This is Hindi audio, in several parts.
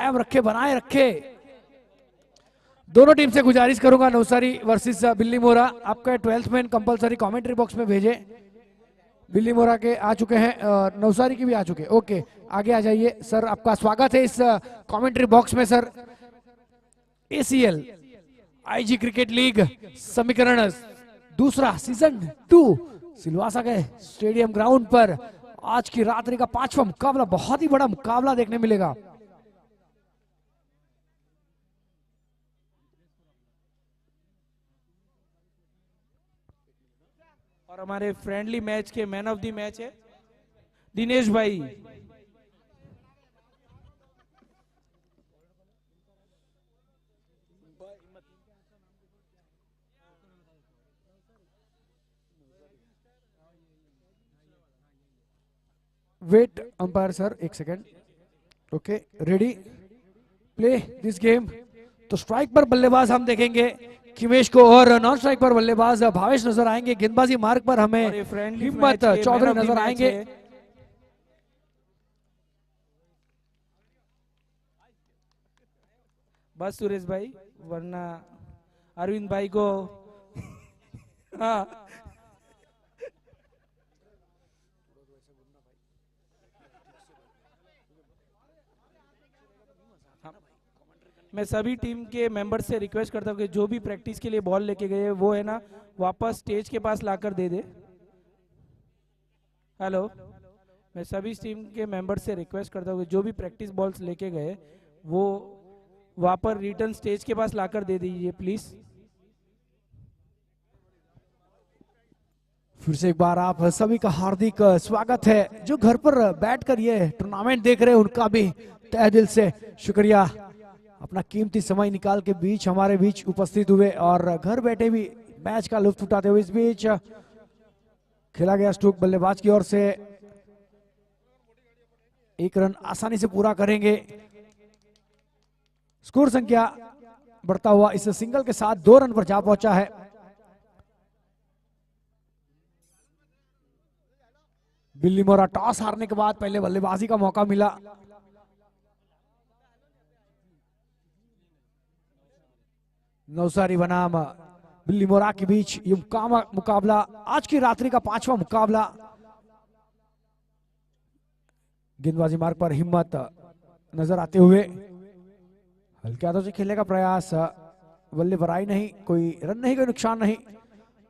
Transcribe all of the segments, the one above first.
कायम रखे, बनाए रखे। दोनों टीम से गुजारिश करूंगा, नवसारी वर्सेस बिल्ली मोरा, आपका 12th man compulsory commentary box में भेजे। बिल्ली मोरा के आ चुके हैं, नवसारी के भी आ चुके हैं। ओके, आगे आ जाइए सर, आपका स्वागत है इस कमेंट्री बॉक्स में sir. ACL IG cricket league समीकरण दूसरा सीजन 2 सिलवासा के स्टेडियम ग्राउंड पर आज की रात्रि का 5वां मुकाबला, बहुत ही बड़ा मुकाबला देखने मिलेगा। और हमारे फ्रेंडली मैच के मैन ऑफ द मैच है दिनेश भाई। वेट अंपायर सर, एक second. Okay, ready, play this game. तो स्ट्राइक पर बल्लेबाज हम देखेंगे किमेश को, और नॉन स्ट्राइक पर बल्लेबाज भावेश नजर आएंगे। गेंदबाजी मार्ग पर हमें हिम्मत चौधरी नजर आएंगे। बस सुरेश भाई, वरना अरविंद भाई को हाँ मैं सभी टीम के मेंबर से रिक्वेस्ट करता हूँ कि जो भी प्रैक्टिस के लिए बॉल लेके गए वो है ना वापस स्टेज के पास लाकर दे दे। हेलो, मैं सभी टीम के मेंबर से रिक्वेस्ट करता हूँ कि जो भी प्रैक्टिस बॉल्स लेके गए वो वापस रिटर्न स्टेज के पास लाकर दे दीजिए प्लीज। फिर से एक बार आप सभी का हार्दिक स्वागत है। जो घर पर बैठकर ये टूर्नामेंट देख रहे हैं उनका भी तहे दिल से शुक्रिया, अपना कीमती समय निकाल के बीच हमारे बीच उपस्थित हुए और घर बैठे भी मैच का लुत्फ उठाते हुए। इस बीच खेला गया स्ट्रोक बल्लेबाज की ओर से, एक रन आसानी से पूरा करेंगे। स्कोर संख्या बढ़ता हुआ इस सिंगल के साथ 2 रन पर जा पहुंचा है। बिल्ली मोरा टॉस हारने के बाद पहले बल्लेबाजी का मौका मिला। नवसारी बनाम बिल्ली मोरा के बीच ये मुकाबला, आज की रात्रि का 5वां मुकाबला। गेंदबाजी मार्ग पर हिम्मत नजर आते हुए हल्के हाथों से खेलने का प्रयास, बल्ले पर आई नहीं, कोई रन नहीं, कोई नुकसान नहीं।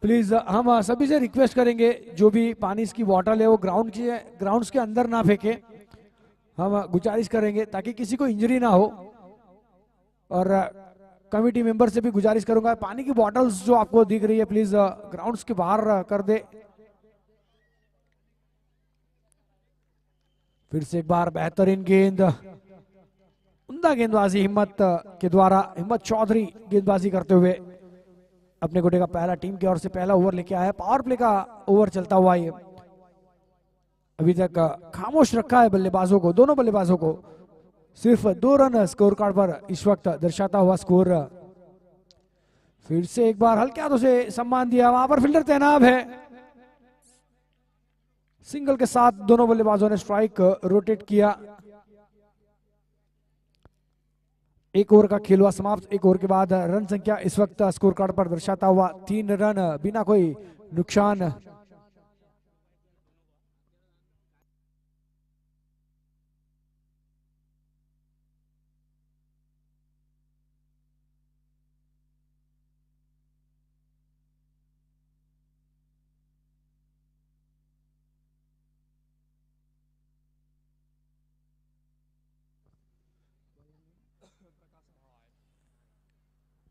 प्लीज हम सभी से रिक्वेस्ट करेंगे जो भी पानी की बॉटल है वो ग्राउंड्स के अंदर ना फेंके, हम गुजारिश करेंगे ताकि किसी को इंजरी ना हो। और कमेटी मेंबर से भी गुजारिश करूंगा, पानी की बॉटल्स जो आपको दिख रही है प्लीज ग्राउंड्स के बाहर कर दे। फिर से एक बार बेहतरीन गेंद, उम्दा गेंदबाजी हिम्मत के द्वारा। हिम्मत चौधरी गेंदबाजी करते हुए अपने गोटे का पहला टीम की ओर से पहला ओवर लेके आया। पावर प्ले का ओवर चलता हुआ ये अभी तक खामोश रखा है बल्लेबाजों को, दोनों बल्लेबाजों को। सिर्फ 2 रन स्कोर कार्ड पर इस वक्त दर्शाता हुआ स्कोर। फिर से एक बार हल्के हाथों से सम्मान दिया, वहां पर फील्डर तैनात है। सिंगल के साथ दोनों बल्लेबाजों ने स्ट्राइक रोटेट किया। एक ओवर का खेल हुआ समाप्त। एक ओवर के बाद रन संख्या इस वक्त स्कोर कार्ड पर दर्शाता हुआ 3 रन बिना कोई नुकसान।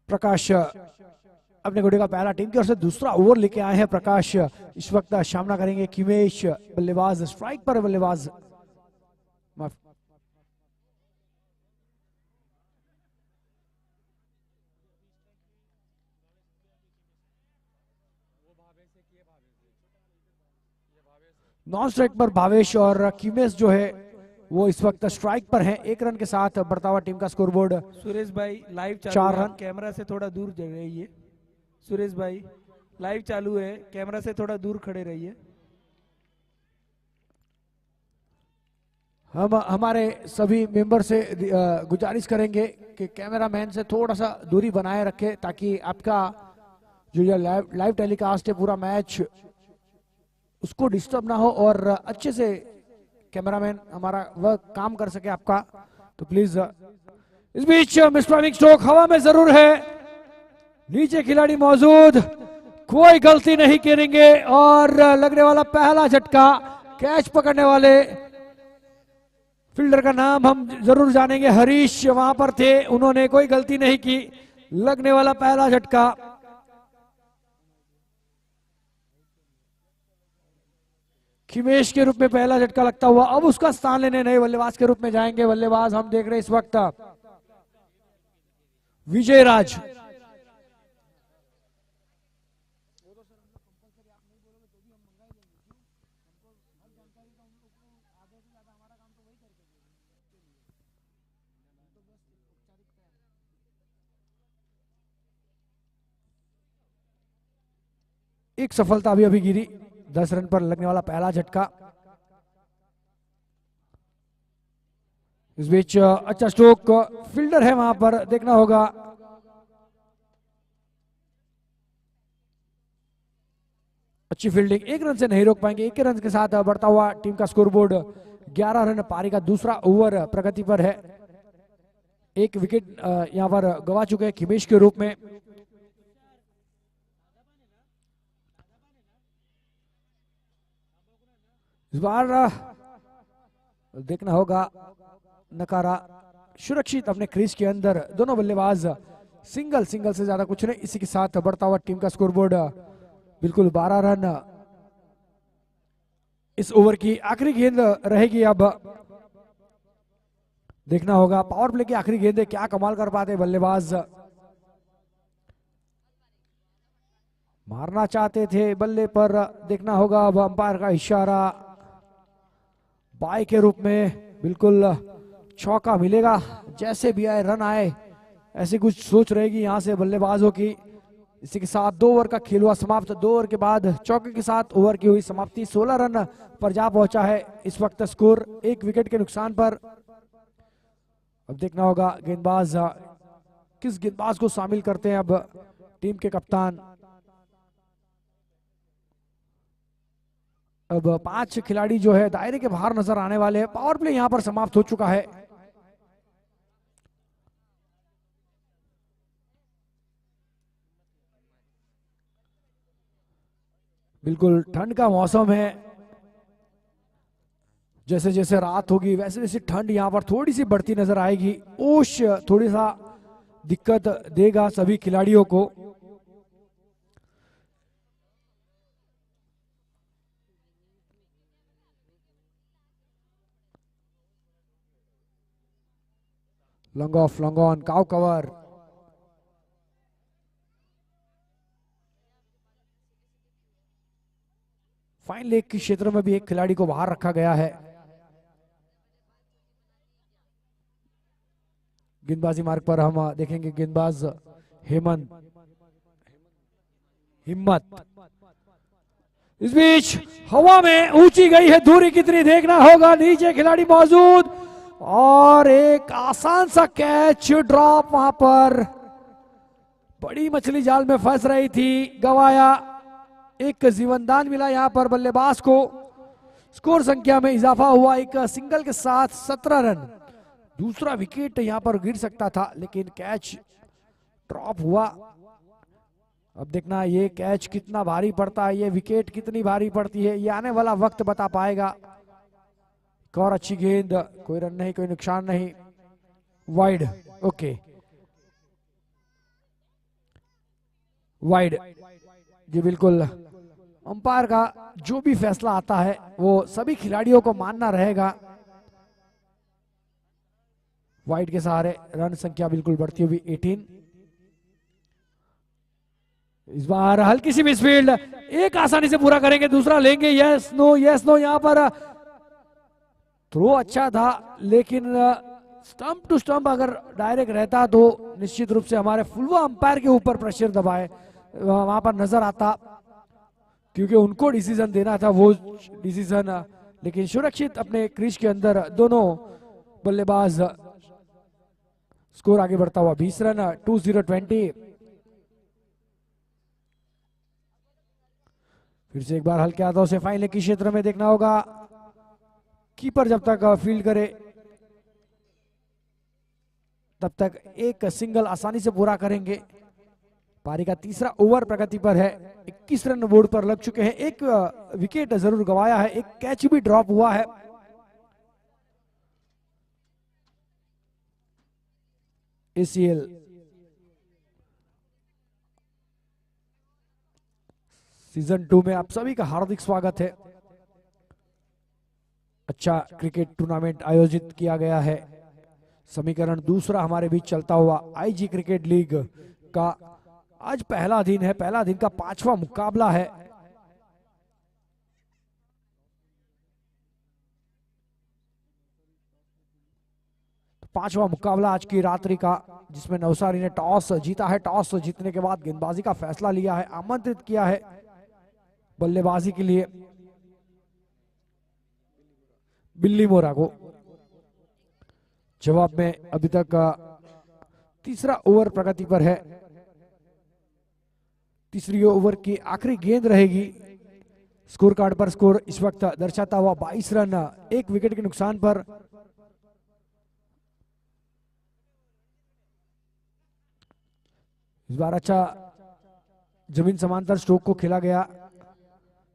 प्रकाश अपने गोटे का पहला टीम की ओर से दूसरा ओवर लेके आए हैं। प्रकाश इस वक्त सामना करेंगे किमेश, बल्लेबाज स्ट्राइक पर बल्लेबाज। नॉन स्ट्राइक पर भावेश और किमेश जो है वो इस वक्त स्ट्राइक पर हैं। 1 रन के साथ बढ़ता हुआ टीम का स्कोरबोर्ड। सुरेश भाई लाइव चालू 4 है, रन। कैमरा से थोड़ा दूर रहिए। सुरेश भाई लाइव चालू है, कैमरा से थोड़ा दूर खड़े रहिए। हम हमारे सभी मेंबर से गुजारिश करेंगे कि कैमरामैन से थोड़ा सा दूरी बनाए रखें, ताकि आपका जो ये लाइव टेलीकास्ट है पूरा मैच उसको डिस्टर्ब ना हो और अच्छे से कैमरामैन हमारा वह काम कर सके आपका। तो प्लीज इस बीच मिस्टर स्ट्रोक हवा में जरूर है, नीचे खिलाड़ी मौजूद, कोई गलती नहीं करेंगे और लगने वाला पहला झटका। कैच पकड़ने वाले फील्डर का नाम हम जरूर जानेंगे, हरीश वहां पर थे, उन्होंने कोई गलती नहीं की। लगने वाला पहला झटका। खिमेश के रूप में पहला झटका लगता हुआ, अब उसका स्थान लेने नए बल्लेबाज के रूप में जाएंगे। बल्लेबाज हम देख रहे हैं इस वक्त विजय राज। एक सफलता अभी अभी गिरी, 10 रन पर लगने वाला पहला झटका। इस बीच अच्छा स्ट्रोक, फील्डर है वहां पर, देखना होगा। अच्छी फील्डिंग, 1 रन से नहीं रोक पाएंगे। 1 रन के साथ बढ़ता हुआ टीम का स्कोरबोर्ड 11 रन, पारी का दूसरा ओवर प्रगति पर है। 1 विकेट यहां पर गवा चुके हैं खिमेश के रूप में। इस बार देखना होगा नकारा सुरक्षित अपने क्रीज के अंदर, दोनों बल्लेबाज सिंगल से ज्यादा कुछ नहीं। इसी के साथ बढ़ता हुआ टीम का स्कोरबोर्ड बिल्कुल 12 रन। इस ओवर की आखिरी गेंद रहेगी, अब देखना होगा पावर प्ले की आखिरी गेंद है, क्या कमाल कर पाते बल्लेबाज। मारना चाहते थे बल्ले पर, देखना होगा अब अंपायर का इशारा। बाई के रूप में बिल्कुल चौका मिलेगा, जैसे भी आए रन आए, ऐसी कुछ सोच रहेगी यहां से बल्लेबाजों की। इसी के साथ 2 ओवर का खेल हुआ समाप्त। 2 ओवर के बाद चौके के साथ ओवर की हुई समाप्ति। 16 रन पर जा पहुंचा है इस वक्त स्कोर, 1 विकेट के नुकसान पर। अब देखना होगा गेंदबाज, किस गेंदबाज को शामिल करते हैं अब टीम के कप्तान। अब 5 खिलाड़ी जो है दायरे के बाहर नजर आने वाले हैं। पावर प्ले यहां पर समाप्त हो चुका है। बिल्कुल ठंड का मौसम है, जैसे जैसे रात होगी वैसे वैसे ठंड यहां पर थोड़ी सी बढ़ती नजर आएगी। ओश थोड़ी सा दिक्कत देगा सभी खिलाड़ियों को। Long off, long on, cow cover. Fine leg के क्षेत्र में भी एक खिलाड़ी को बाहर रखा गया है। गेंदबाजी मार्ग पर हम देखेंगे गेंदबाज हिम्मत। इस बीच हवा में ऊंची गई है, दूरी कितनी देखना होगा। नीचे खिलाड़ी मौजूद और एक आसान सा कैच ड्रॉप, वहां पर बड़ी मछली जाल में फंस रही थी, गवाया। एक जीवनदान मिला यहां पर बल्लेबाज को। स्कोर संख्या में इजाफा हुआ, एक सिंगल के साथ 17 रन। दूसरा विकेट यहां पर गिर सकता था, लेकिन कैच ड्रॉप हुआ। अब देखना ये कैच कितना भारी पड़ता है, ये विकेट कितनी भारी पड़ती है, ये आने वाला वक्त बता पाएगा। एक और अच्छी गेंद, कोई रन नहीं, कोई नुकसान नहीं, वाइड। ओके, वाइड जी, बिल्कुल। अंपायर का जो भी फैसला आता है वो सभी खिलाड़ियों को मानना रहेगा। वाइड के सहारे रन संख्या बिल्कुल बढ़ती हुई 18। इस बार हल्की सी मिसफील्ड, एक आसानी से पूरा करेंगे, दूसरा लेंगे। Yes no, yes no. यहां पर थ्रो अच्छा था, लेकिन स्टंप टू स्टंप अगर डायरेक्ट रहता तो निश्चित रूप से हमारे फुलवा अंपायर के ऊपर प्रेशर दबाए वहां पर नजर आता, क्योंकि उनको डिसीजन देना था, वो डिसीजन लेकिन सुरक्षित अपने क्रीज के अंदर दोनों बल्लेबाज। स्कोर आगे बढ़ता हुआ 20 रन 20-20। फिर से एक बार हल्के हाथों से फाइनल के क्षेत्र में देखना होगा। कीपर जब तक फील्ड करे तब तक एक सिंगल आसानी से पूरा करेंगे। पारी का तीसरा ओवर प्रगति पर है। 21 रन बोर्ड पर लग चुके हैं। एक विकेट जरूर गंवाया है, एक कैच भी ड्रॉप हुआ है। ACL सीजन 2 में आप सभी का हार्दिक स्वागत है। अच्छा क्रिकेट टूर्नामेंट आयोजित किया गया है। समीकरण दूसरा हमारे बीच चलता हुआ IG क्रिकेट लीग का आज पहला दिन है। पहला दिन का 5वां मुकाबला है। पांचवा मुकाबला आज की रात्रि का, जिसमें नवसारी ने टॉस जीता है। टॉस जीतने के बाद गेंदबाजी का फैसला लिया है, आमंत्रित किया है बल्लेबाजी के लिए बिल्ली मोरा को। जवाब में अभी तक तीसरा ओवर प्रगति पर है। तीसरी ओवर की आखिरी गेंद रहेगी। स्कोर कार्ड पर स्कोर इस वक्त दर्शाता हुआ 22 रन, एक विकेट के नुकसान पर। इस बार अच्छा जमीन समांतर स्ट्रोक को खेला गया।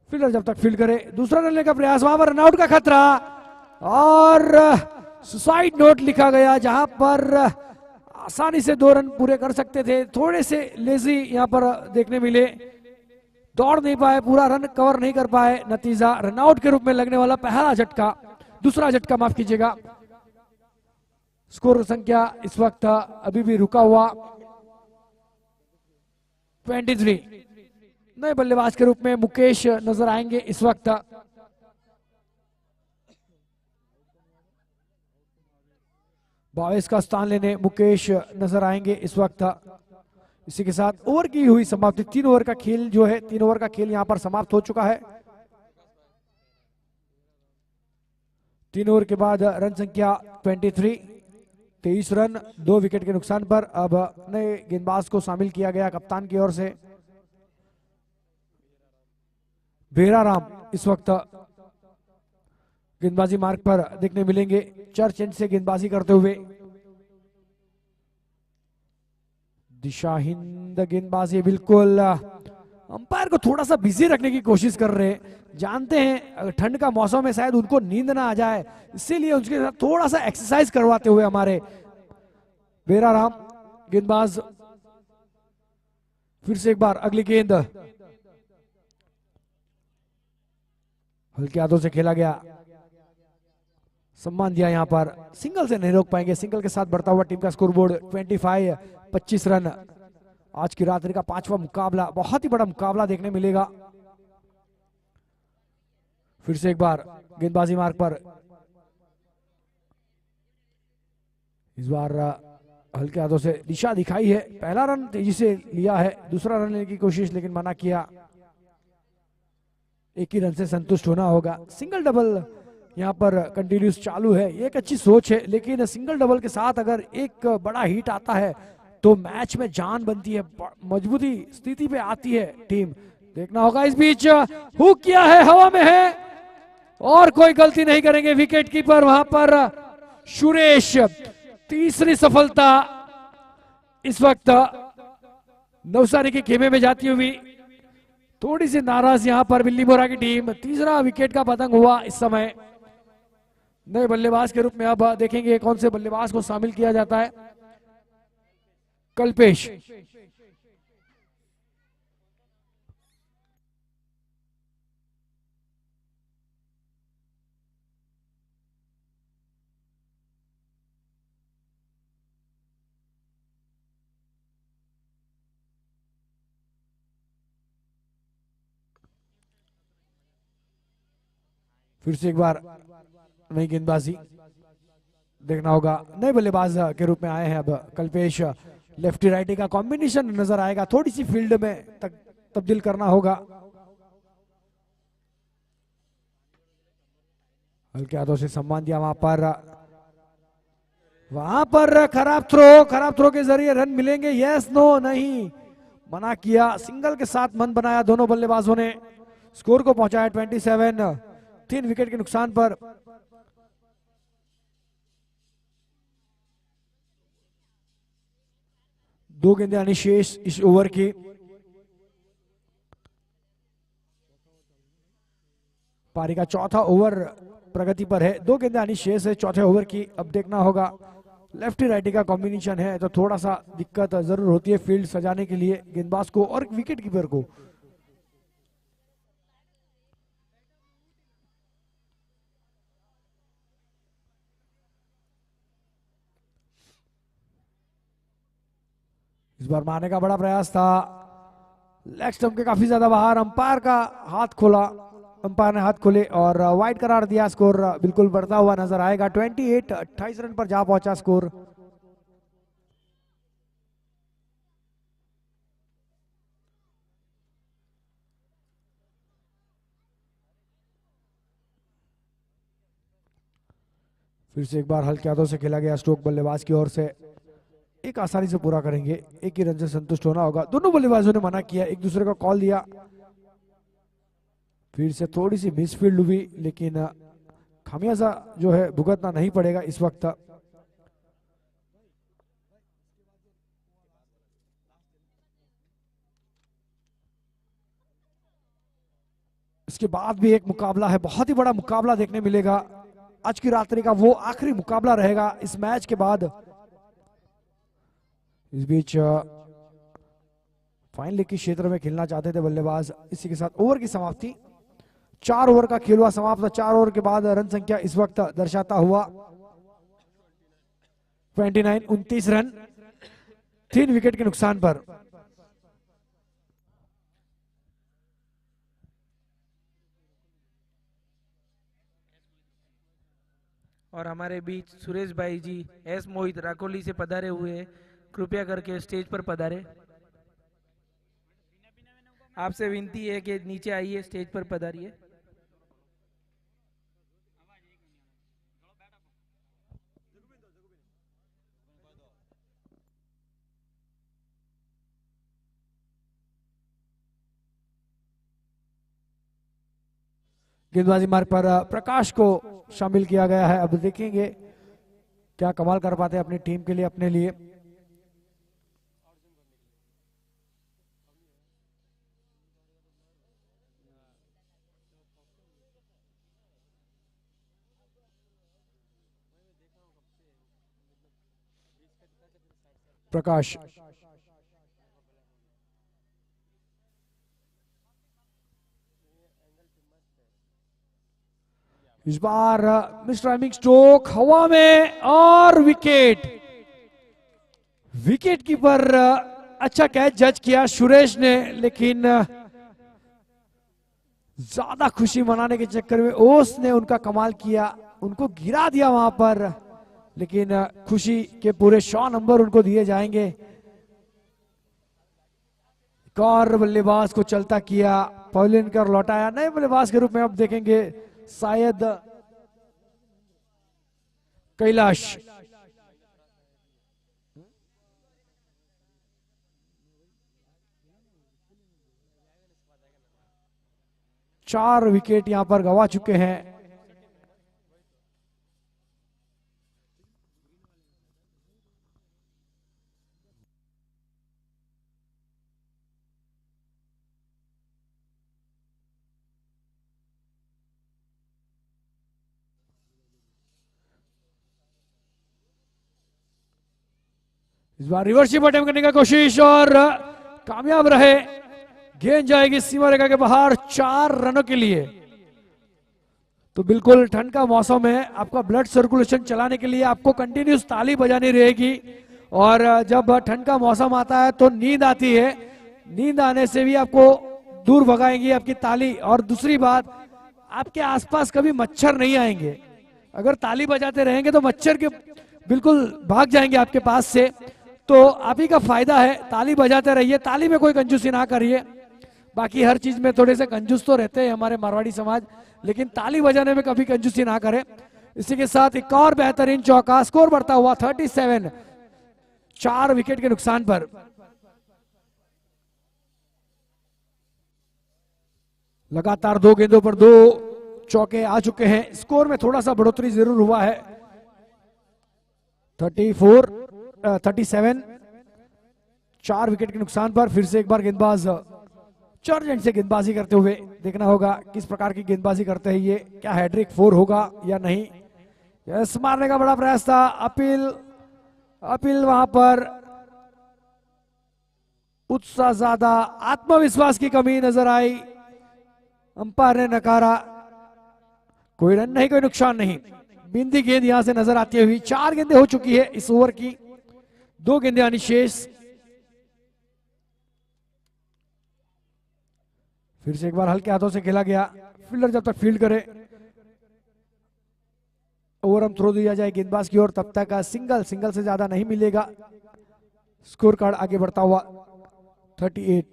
फील्डर जब तक फील्ड करे, दूसरा रन लेने का प्रयास, वहां पर रनआउट का खतरा और सुसाइड नोट लिखा गया, जहां पर आसानी से 2 रन पूरे कर सकते थे। थोड़े से लेजी यहां पर देखने मिले, दौड़ नहीं पाए, पूरा रन कवर नहीं कर पाए। नतीजा रनआउट के रूप में लगने वाला पहला झटका, दूसरा झटका माफ कीजिएगा। स्कोर संख्या इस वक्त अभी भी रुका हुआ 23। नए बल्लेबाज के रूप में मुकेश नजर आएंगे इस वक्त। बाईस का स्थान लेने मुकेश नजर आएंगे इस वक्त। इसी के साथ ओवर की हुई समाप्ति। 3 ओवर का खेल जो है, 3 ओवर का खेल यहां पर समाप्त हो चुका है। 3 ओवर के बाद रन संख्या 23, 23 रन 2 विकेट के नुकसान पर। अब नए गेंदबाज को शामिल किया गया कप्तान की ओर से। बेरा राम इस वक्त गेंदबाजी मार्ग पर देखने मिलेंगे, चर्च एंड से गेंदबाजी करते हुए। दिशाहीन गेंदबाजी, बिल्कुल अंपायर को थोड़ा सा बिजी रखने की कोशिश कर रहे हैं। जानते हैं ठंड का मौसम है, शायद उनको नींद ना आ जाए, इसीलिए उनके साथ थोड़ा सा एक्सरसाइज करवाते हुए हमारे बेरा राम गेंदबाज। फिर से एक बार अगली गेंद हल्के हाथों से खेला गया, सम्मान दिया यहां पर। सिंगल से नहीं रोक पाएंगे। सिंगल के साथ बढ़ता हुआ टीम का स्कोरबोर्ड 25, 25 रन। आज की रात्रि का 5वां मुकाबला, बहुत ही बड़ा मुकाबला देखने मिलेगा। फिर से एक बार गेंदबाजी मार्ग पर, इस बार हल्के हाथों से दिशा दिखाई है। पहला रन तेजी से लिया है, दूसरा रन लेने की कोशिश लेकिन मना किया। एक ही रन से संतुष्ट होना होगा। सिंगल डबल यहाँ पर कंटिन्यूस चालू है, एक अच्छी सोच है, लेकिन सिंगल डबल के साथ अगर एक बड़ा हिट आता है तो मैच में जान बनती है, मजबूती स्थिति पे आती है टीम। देखना होगा। इस बीच हुक किया है, हवा में है और कोई गलती नहीं करेंगे विकेट कीपर वहां पर सुरेश। तीसरी सफलता इस वक्त नवसारी के खेमे में जाती हुई। थोड़ी सी नाराज यहां पर बिल्ली मोरा की टीम। तीसरा विकेट का पतंग हुआ इस समय। नए बल्लेबाज के रूप में अब देखेंगे कौन से बल्लेबाज को शामिल किया जाता है। कल्पेश, फिर से एक बार नई गेंदबाजी देखना होगा। नए बल्लेबाज के रूप में आए हैं अब कल्पेश। लेफ्टी राइटी का कॉम्बिनेशन नजर आएगा, थोड़ी सी फील्ड में तब्दील करना होगा। हल्के हाथों से सम्मान दिया वहां पर खराब थ्रो के जरिए रन मिलेंगे, यस नो नहीं, मना किया। सिंगल के साथ मन बनाया दोनों बल्लेबाजों ने, स्कोर को पहुंचाया 27, 3 विकेट के नुकसान पर। दो गेंदें आनी शेष इस ओवर की। पारी का चौथा ओवर प्रगति पर है, 2 गेंदें आनी शेष है चौथे ओवर की। अब देखना होगा, लेफ्टी राइटी का कॉम्बिनेशन है तो थोड़ा सा दिक्कत जरूर होती है फील्ड सजाने के लिए गेंदबाज को और विकेट कीपर को। इस बार मारने का बड़ा प्रयास था, लेग स्टंप के काफी ज्यादा बाहर, अंपायर का हाथ खोला, अंपायर ने हाथ खोले और वाइड करार दिया। स्कोर बिल्कुल बढ़ता हुआ नजर आएगा, 28, 28 रन पर जा पहुंचा स्कोर। फिर से एक बार हल्के हाथों से खेला गया स्ट्रोक बल्लेबाज की ओर से, एक आसानी से पूरा करेंगे, एक ही रन से संतुष्ट होना होगा। दोनों बल्लेबाजों ने मना किया, एक दूसरे का कॉल दिया। फिर से थोड़ी सी मिसफील्ड हुई, लेकिन खामियाजा जो है भुगतना नहीं पड़ेगा इस वक्त। इसके बाद भी एक मुकाबला है, बहुत ही बड़ा मुकाबला देखने मिलेगा आज की रात्रि का, वो आखिरी मुकाबला रहेगा इस मैच के बाद। इस बीच फाइन लेग के क्षेत्र में खेलना चाहते थे बल्लेबाज। इसी के साथ ओवर की समाप्ति, 4 ओवर का खेल हुआ समाप्त। 4 ओवर के बाद रन संख्या इस वक्त दर्शाता हुआ 29, 29 रन 3 विकेट के नुकसान पर। और हमारे बीच सुरेश भाई जी एस मोहित राकोली से पधारे हुए हैं, कृपया करके स्टेज पर पधारे। आपसे विनती है कि नीचे आइए, स्टेज पर पधारिए। गेंदबाजी मार्ग पर प्रकाश को शामिल किया गया है। अब देखेंगे क्या कमाल कर पाते हैं अपनी टीम के लिए, अपने लिए। प्रकाश इस बार मिस टाइमिंग स्ट्रोक हवा में और विकेट। विकेट कीपर अच्छा कैच जज किया सुरेश ने, लेकिन ज्यादा खुशी मनाने के चक्कर में ओस ने उनका कमाल किया, उनको गिरा दिया वहां पर। लेकिन खुशी के पूरे 100 नंबर उनको दिए जाएंगे। एक और बल्लेबाज को चलता किया, पॉलिन कर लौटाया, नए बल्लेबाज के रूप में अब देखेंगे शायद कैलाश। चार विकेट यहां पर गंवा चुके हैं। इस बार रिवर्सिव अटेम्प्ट करने की कोशिश और कामयाब रहे। गेंद जाएगी सीमा रेखा के बाहर 4 रनों के लिए। तो बिल्कुल ठंड का मौसम है, आपका ब्लड सर्कुलेशन चलाने के लिए आपको कंटिन्यूस ताली बजानी रहेगी। और जब ठंड का मौसम आता है तो नींद आती है, नींद आने से भी आपको दूर भगाएंगी आपकी ताली। और दूसरी बात, आपके आसपास कभी मच्छर नहीं आएंगे। अगर ताली बजाते रहेंगे तो मच्छर के बिल्कुल भाग जाएंगे आपके पास से। तो आप ही का फायदा है, ताली बजाते रहिए, ताली में कोई कंजूसी ना करिए। बाकी हर चीज में थोड़े से कंजूस तो रहते हैं हमारे मारवाड़ी समाज, लेकिन ताली बजाने में कभी कंजूसी ना करें। इसी के साथ एक और बेहतरीन चौका, स्कोर बढ़ता हुआ 37, 4 विकेट के नुकसान पर। लगातार 2 गेंदों पर 2 चौके आ चुके हैं। स्कोर में थोड़ा सा बढ़ोतरी जरूर हुआ है। 37, 4 विकेट के नुकसान पर। फिर से एक बार गेंदबाज चर्जेंट से गेंदबाजी करते हुए, देखना होगा किस प्रकार की गेंदबाजी करते हैं ये, क्या हैट्रिक 4 होगा या नहीं। यस, मारने का बड़ा प्रयास था, अपील वहां पर उत्साह ज्यादा, आत्मविश्वास की कमी नजर आई, अंपायर ने नकारा। कोई रन नहीं, कोई नुकसान नहीं। बिंदी गेंद यहां से नजर आती हुई। 4 गेंदें हो चुकी है इस ओवर की, 2 गेंदें आनी शेष। फिर से एक बार हल्के हाथों से खेला गया। फील्डर जब तक फील्ड करे, ओवर हम थ्रो दिया जाए गेंदबाज की ओर, तब तक सिंगल से ज्यादा नहीं मिलेगा। स्कोर कार्ड आगे बढ़ता हुआ 38।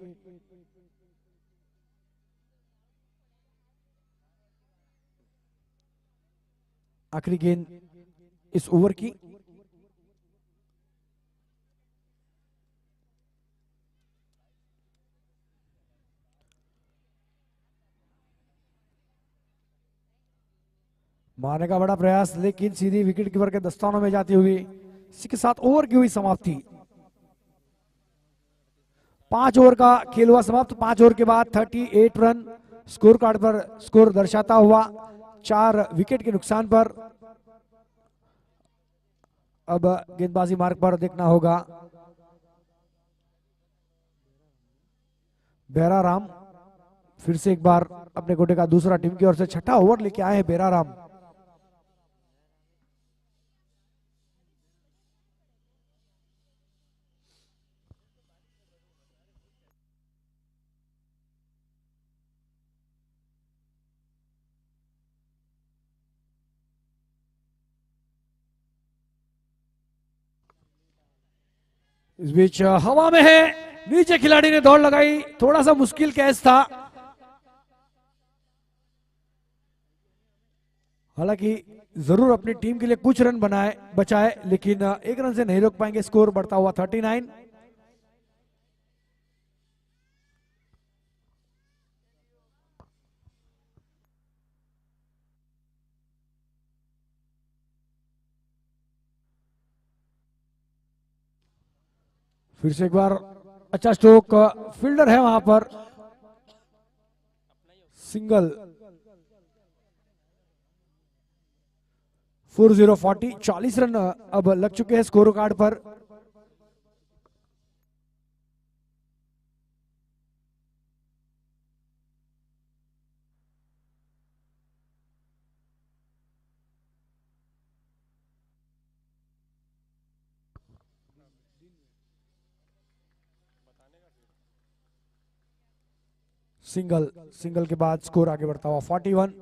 आखिरी गेंद इस ओवर की। मारने का बड़ा प्रयास, लेकिन सीधी विकेट कीपर के दस्तानों में जाती हुई। इसी के साथ ओवर की हुई समाप्ति। 5 ओवर का खेल हुआ समाप्त। 5 ओवर के बाद 38 रन स्कोर कार्ड पर स्कोर दर्शाता हुआ, 4 विकेट के नुकसान पर। अब गेंदबाजी मार्ग पर देखना होगा बेरा राम। फिर से एक बार अपने गोटे का दूसरा टीम की ओर से छठा ओवर लेके आए हैं बेरा राम। इस बीच हवा में है, नीचे खिलाड़ी ने दौड़ लगाई, थोड़ा सा मुश्किल कैच था। हालांकि जरूर अपनी टीम के लिए कुछ रन बचाए, लेकिन 1 रन से नहीं रोक पाएंगे। स्कोर बढ़ता हुआ 39। फिर से एक बार अच्छा स्ट्रोक, फील्डर है वहां पर, सिंगल। 40, 40 रन अब लग चुके हैं स्कोर कार्ड पर। सिंगल के बाद स्कोर आगे बढ़ता हुआ 41।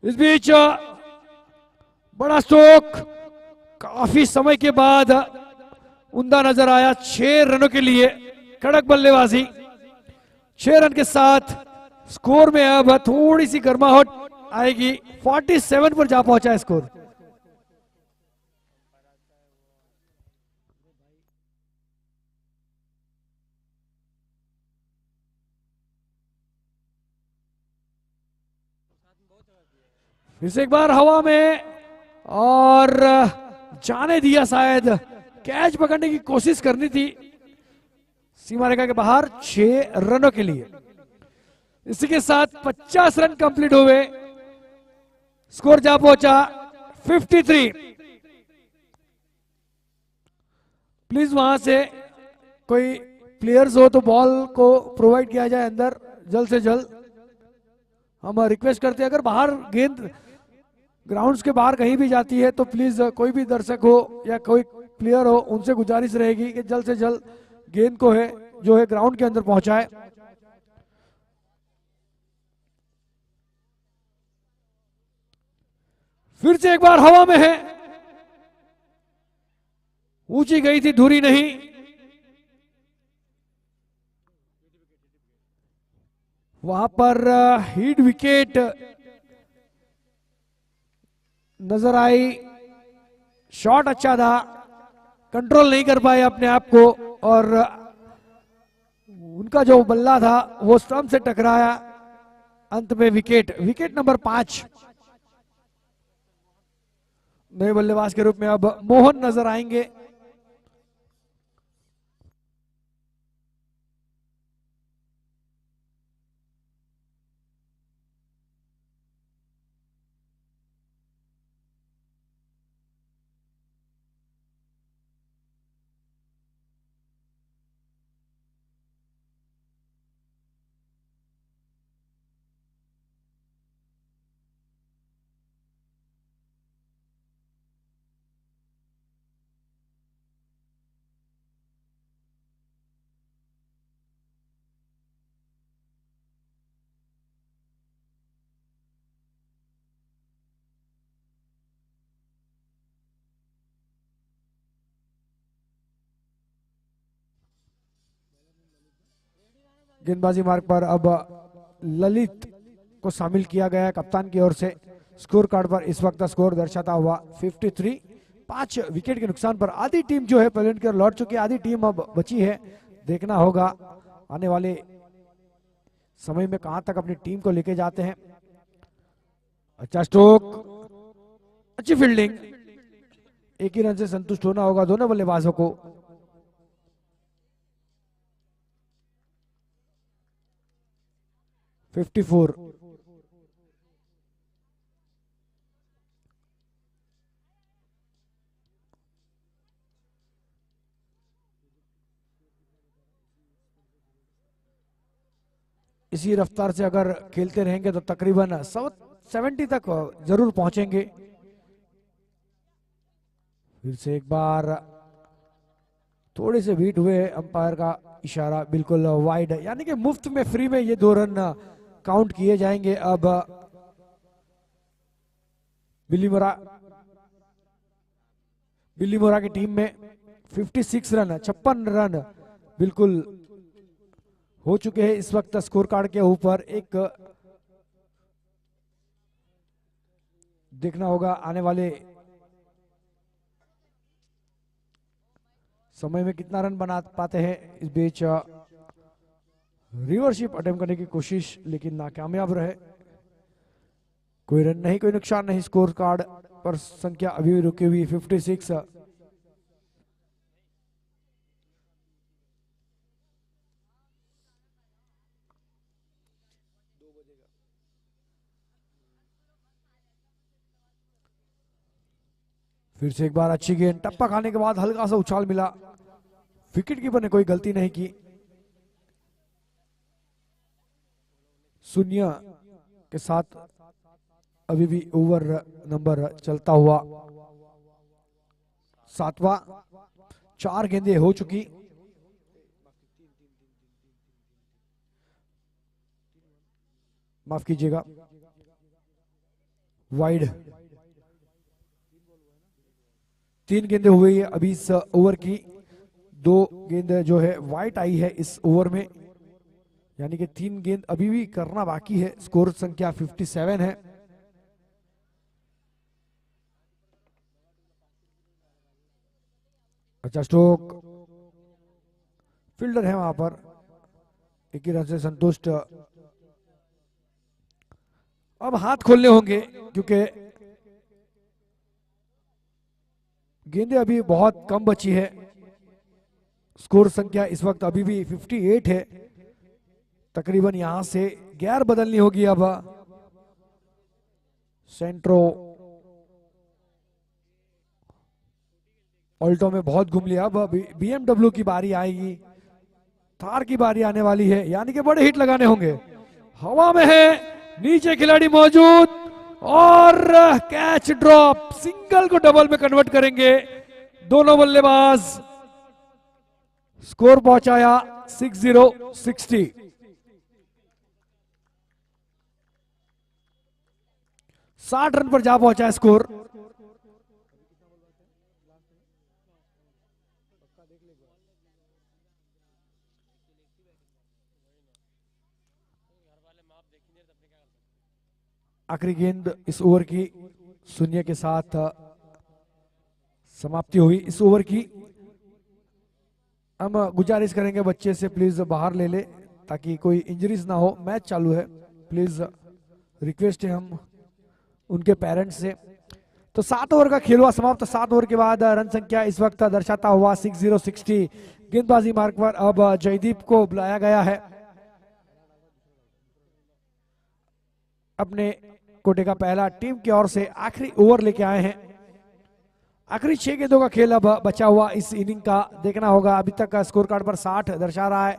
इस बीच बड़ा स्ट्रोक, काफी समय के बाद उमदा नजर आया। 6 रनों के लिए कड़क बल्लेबाजी। 6 रन के साथ स्कोर में अब थोड़ी सी गर्माहट आएगी। 47 पर जा पहुंचा है स्कोर। फिर से एक बार हवा में और जाने दिया, शायद कैच पकड़ने की कोशिश करनी थी। सीमा रेखा के बाहर 6 रनों के लिए। इसी के साथ 50 रन कंप्लीट हुए, स्कोर जा पहुंचा 53। प्लीज वहां से कोई प्लेयर्स हो तो बॉल को प्रोवाइड किया जाए अंदर जल्द से जल्द। हम रिक्वेस्ट करते हैं, अगर बाहर गेंद ग्राउंड्स के बाहर कहीं भी जाती है तो प्लीज कोई भी दर्शक हो या कोई प्लेयर हो, उनसे गुजारिश रहेगी कि जल्द से जल्द गेंद को है जो है ग्राउंड के अंदर पहुंचाए। फिर से एक बार हवा में है, ऊंची गई थी, धुरी नहीं। वहां पर हिट विकेट नजर आई। शॉट अच्छा था, कंट्रोल नहीं कर पाए अपने आप को और उनका जो बल्ला था वो स्टंप से टकराया। अंत में विकेट, विकेट नंबर 5। नए बल्लेबाज के रूप में अब मोहन नजर आएंगे। गेंदबाजी मार्ग पर अब ललित को शामिल किया गया है कप्तान की ओर से। स्कोर कार्ड पर इस वक्त स्कोर दर्शाता हुआ 53। 5 विकेट के नुकसान पर आधी टीम जो है पवेलियन की ओर लौट चुकी है, आधी टीम अब बची है। देखना होगा आने वाले समय में कहां तक अपनी टीम को लेके जाते हैं। अच्छा स्ट्रोक, अच्छी फील्डिंग, एक ही रन से संतुष्ट होना होगा दोनों बल्लेबाजों को। फिफ्टी 54। इसी रफ्तार से अगर खेलते रहेंगे तो तकरीबन 70 तक जरूर पहुंचेंगे। फिर से एक बार थोड़े से बीट हुए, अंपायर का इशारा बिल्कुल वाइड है, यानी कि मुफ्त में फ्री में ये 2 रन काउंट किए जाएंगे। अब बिल्ली मोरा की टीम में 56 रन, 56 रन बिल्कुल हो चुके हैं इस वक्त स्कोर कार्ड के ऊपर। एक देखना होगा आने वाले समय में कितना रन बना पाते हैं। इस बीच रिवर्सशिप अटेम्प्ट करने की कोशिश लेकिन नाकामयाब रहे। कोई रन नहीं, कोई नुकसान नहीं। स्कोर कार्ड पर संख्या अभी भी रुकी हुई 56। फिर से एक बार अच्छी गेंद, टप्पा खाने के बाद हल्का सा उछाल मिला। विकेट कीपर ने कोई गलती नहीं की। 0 के साथ अभी भी ओवर नंबर चलता हुआ 7वां। 4 गेंदें हो चुकी। माफ कीजिएगा, वाइड। 3 गेंदें हुई है अभी इस ओवर की। 2 गेंद जो है वाइट आई है इस ओवर में, यानी कि 3 गेंद अभी भी करना बाकी है। स्कोर संख्या 57 है। अच्छा स्ट्रोक, फील्डर है वहां पर, एक ही रन से संतुष्ट। अब हाथ खोलने होंगे क्योंकि गेंदें अभी बहुत कम बची है। स्कोर संख्या इस वक्त अभी भी 58 है। तकरीबन यहां से गियर बदलनी होगी। अब सेंट्रो ऑल्टो में बहुत घूम लिया। अब बीएमडब्ल्यू की बारी आएगी, थार की बारी आने वाली है, यानी कि बड़े हिट लगाने होंगे। हवा में है, नीचे खिलाड़ी मौजूद, और कैच ड्रॉप, सिंगल को डबल में कन्वर्ट करेंगे दोनों बल्लेबाज। स्कोर पहुंचाया 60-60। 60 रन पर जा पहुंचा है स्कोर। आखिरी गेंद इस ओवर की शून्य के साथ समाप्ति हुई इस ओवर की। हम गुजारिश करेंगे बच्चे से प्लीज बाहर ले ले ताकि कोई इंजरीज ना हो। मैच चालू है, प्लीज रिक्वेस्ट है हम उनके पेरेंट्स से। तो 7 ओवर का खेल हुआ समाप्त। 7 ओवर के बाद रन संख्या इस वक्त दर्शाता हुआ 60-60। गेंदबाजी मार्ग पर अब जयदीप को बुलाया गया है। अपने कोटे का पहला टीम की ओर से आखिरी ओवर लेके आए हैं। आखिरी 6 गेंदों का खेल अब बचा हुआ इस इनिंग का देखना होगा। अभी तक स्कोर कार्ड पर 60 दर्शा रहा है।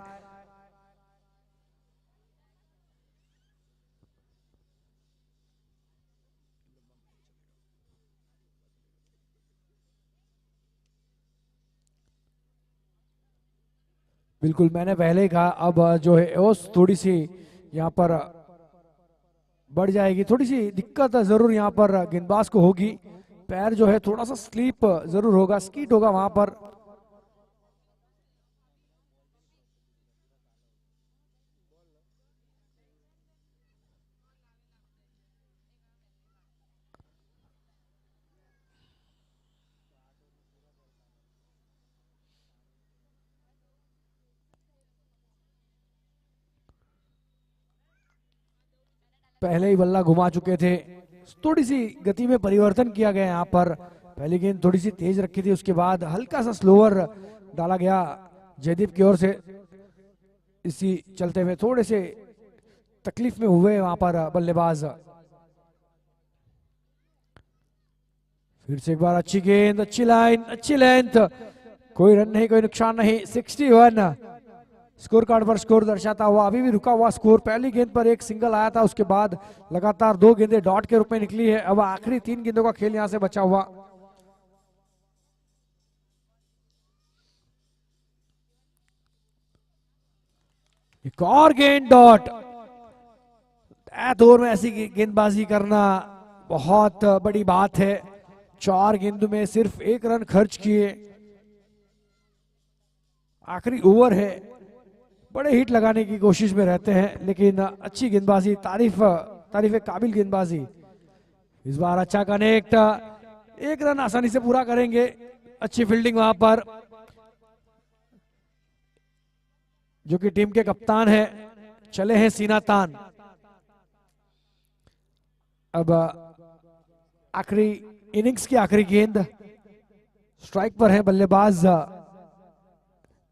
बिल्कुल, मैंने पहले ही कहा अब जो है ओस थोड़ी सी यहाँ पर बढ़ जाएगी। थोड़ी सी दिक्कत जरूर यहाँ पर गेंदबाज को होगी। पैर जो है थोड़ा सा स्लीप जरूर होगा, स्कीट होगा वहां पर। पहले ही बल्ला घुमा चुके थे। थोड़ी सी गति में परिवर्तन किया गया यहाँ पर। पहली गेंद थोड़ी सी तेज रखी थी, उसके बाद हल्का सा स्लोअर डाला गया जयदीप की ओर से। इसी चलते हुए थोड़े से तकलीफ में हुए वहां पर बल्लेबाज। फिर से एक बार अच्छी गेंद, अच्छी लाइन, अच्छी लेंथ, कोई रन नहीं, कोई नुकसान नहीं। 61 स्कोर कार्ड पर स्कोर दर्शाता हुआ अभी भी रुका हुआ स्कोर। पहली गेंद पर एक सिंगल आया था, उसके बाद लगातार 2 गेंदें डॉट के रूप में निकली है। अब आखिरी 3 गेंदों का खेल यहां से बचा हुआ। एक और गेंद डॉट। ओवर में ऐसी गेंदबाजी करना बहुत बड़ी बात है। 4 गेंदों में सिर्फ 1 रन खर्च किए। आखिरी ओवर है, बड़े हिट लगाने की कोशिश में रहते हैं, लेकिन अच्छी गेंदबाजी, तारीफ काबिल गेंदबाजी। इस बार अच्छा कनेक्ट, 1 रन आसानी से पूरा करेंगे। अच्छी फील्डिंग वहां पर, जो कि टीम के कप्तान हैं, चले हैं सीना तान। अब आखिरी इनिंग्स की आखिरी गेंद। स्ट्राइक पर है बल्लेबाज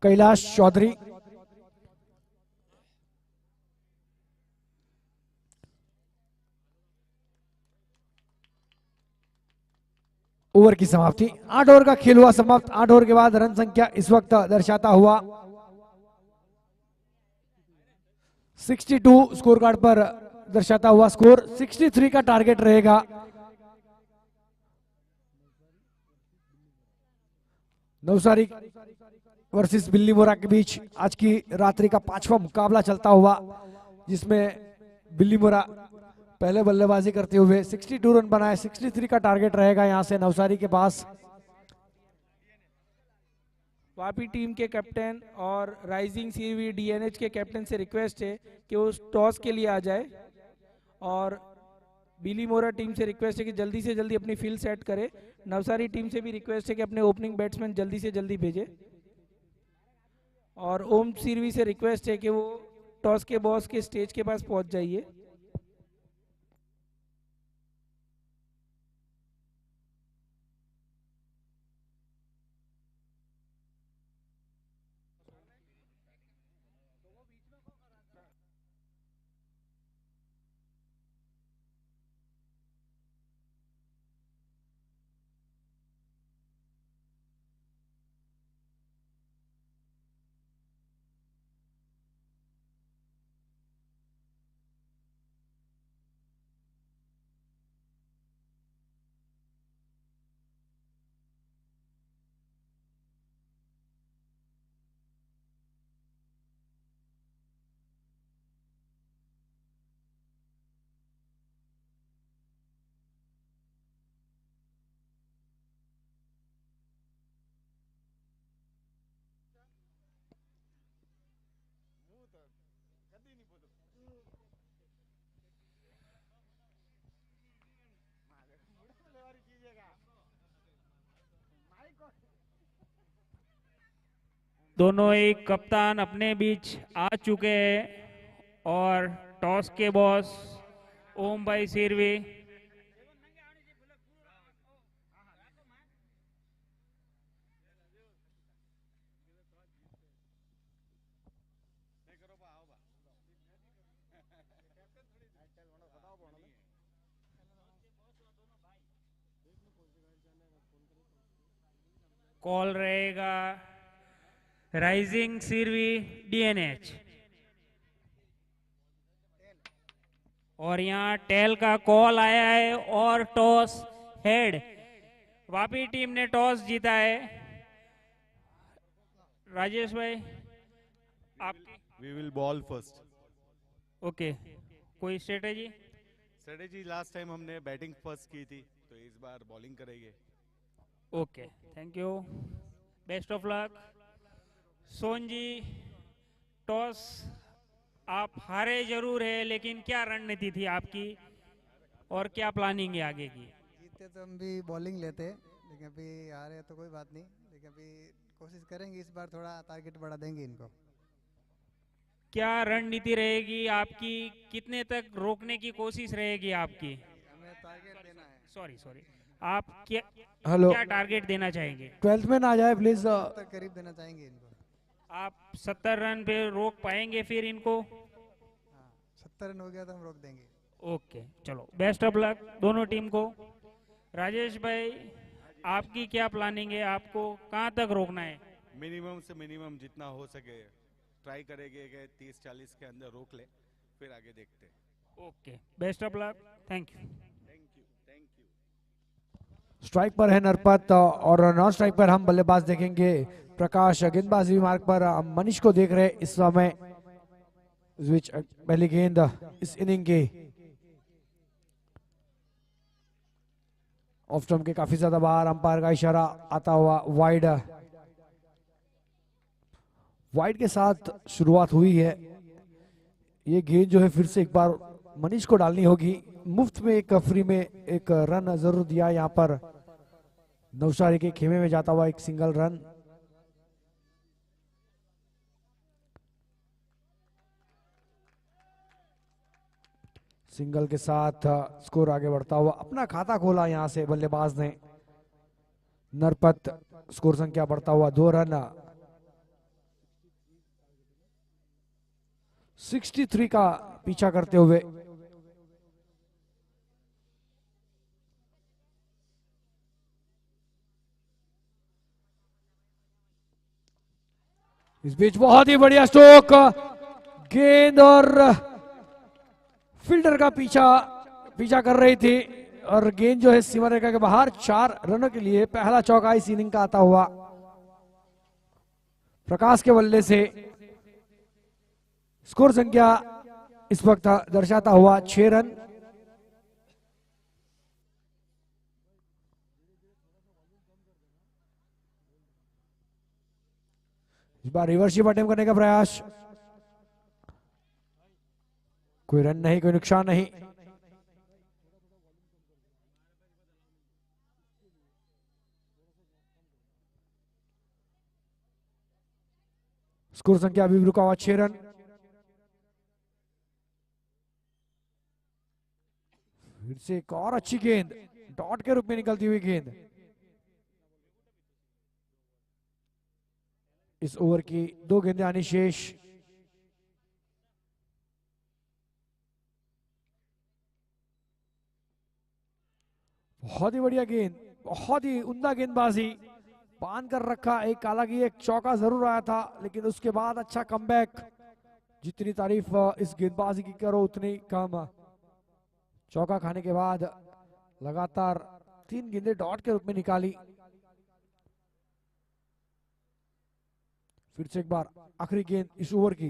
कैलाश चौधरी। ओवर की समाप्ति। 8 ओवर का खेल हुआ समाप्त। 8 ओवर के बाद रन संख्या इस वक्त दर्शाता हुआ 62 स्कोर कार्ड पर दर्शाता हुआ स्कोर। 63 का टारगेट रहेगा। नवसारी वर्सेस बिल्ली मोरा के बीच आज की रात्रि का 5वां मुकाबला चलता हुआ, जिसमें बिल्ली मोरा पहले बल्लेबाजी करते हुए 62 रन बनाए। 63 का टारगेट रहेगा यहां से नवसारी के पास। वापी टीम के कैप्टन और राइजिंग सीवी डीएनएच के कैप्टन से रिक्वेस्ट है कि वो टॉस के लिए आ जाए, और बिली मोरा टीम से रिक्वेस्ट है कि जल्दी से जल्दी अपनी फील्ड सेट करे। नवसारी टीम से भी रिक्वेस्ट है कि अपने ओपनिंग बैट्समैन जल्दी से जल्दी भेजे, और ओम सिरवी से रिक्वेस्ट है कि वो टॉस के बॉस के स्टेज के पास पहुंच जाइए। दोनों एक कप्तान अपने बीच आ चुके हैं और टॉस के बॉस ओम भाई सिरवी कॉल रहेगा राइजिंग सिरवी डीएनएच और यहाँ टेल का कॉल आया है और टॉस हेड। वापी टीम ने टॉस जीता है। राजेश भाई आपकी we will bowl first. Okay, कोई स्ट्रेटेजी? स्ट्रेटेजी लास्ट टाइम हमने बैटिंग फर्स्ट की थी, तो इस बार बॉलिंग करेंगे। Okay, thank you, best of luck. Son ji, toss आप हारे जरूर है, लेकिन क्या रणनीति थी आपकी और क्या प्लानिंग है आगे की? जीते तो हम भी बॉलिंग लेते, लेकिन अभी हारे तो कोई बात नहीं, लेकिन अभी कोशिश करेंगे, इस बार थोड़ा टारगेट बढ़ा देंगे इनको। क्या रणनीति रहेगी आपकी? कितने तक रोकने की कोशिश रहेगी आपकी? हमें टारगेट देना है। सॉरी, आप क्या हेलो, क्या टारगेट देना चाहेंगे? 12th मैन आ जाए प्लीज। तक करीब देना चाहेंगे इनको। आप 70 रन पे रोक पाएंगे फिर इनको? हाँ, 70 रन हो गया तो हम रोक देंगे। ओके, चलो, बेस्ट ऑफ लक दोनों टीम को। राजेश भाई, आपकी क्या प्लानिंग है? आपको कहाँ तक रोकना है? मिनिमम से मिनिमम जितना हो सके ट्राई करेंगे कि 30-40 के अंदर रोक ले, फिर आगे देखते हैं। Okay, best of luck, thank you. Strike पर है नरपत और नॉन स्ट्राइक पर हम बल्लेबाज देखेंगे प्रकाश। गेंदबाजी मार्ग पर मनीष को देख रहे इस समय। पहली गेंद इस इनिंग की ऑफ स्टंप के काफी ज्यादा बाहर, अंपायर का इशारा आता हुआ वाइड। वाइड के साथ शुरुआत हुई है। ये गेंद जो है फिर से एक बार मनीष को डालनी होगी। मुफ्त में एक फ्री में एक रन जरूर दिया यहाँ पर। नौशारी के खेमे में जाता हुआ एक सिंगल रन। सिंगल के साथ स्कोर आगे बढ़ता हुआ अपना खाता खोला यहां से बल्लेबाज ने। नरपत स्कोर संख्या बढ़ता हुआ 2 रन। 63 का पीछा करते हुए इस बीच बहुत ही बढ़िया स्ट्रोक, गेंद और फील्डर का पीछा कर रही थी और गेंद जो है सीमा रेखा के बाहर। 4 रनों के लिए पहला चौका इस इनिंग का आता हुआ प्रकाश के बल्ले से। स्कोर संख्या इस वक्त दर्शाता हुआ 6 रन। इस बार रिवर्सिव अटेम्प्ट करने का प्रयास, कोई रन नहीं, कोई नुकसान नहीं। स्कोर संख्या अभी भी रुका हुआ 6 रन। फिर से एक और अच्छी गेंद, डॉट के रूप में निकलती हुई गेंद। इस ओवर की 2 गेंदें आनी शेष। बहुत ही बढ़िया गेंद, बहुत ही उम्दा गेंदबाजी, बांध कर रखा। एक हालांकि एक चौका जरूर आया था, लेकिन उसके बाद अच्छा कमबैक। जितनी तारीफ इस गेंदबाजी की करो उतनी कम। चौका खाने के बाद लगातार 3 गेंदें डॉट के रूप में निकाली। फिर से एक बार आखिरी गेंद इस ओवर की।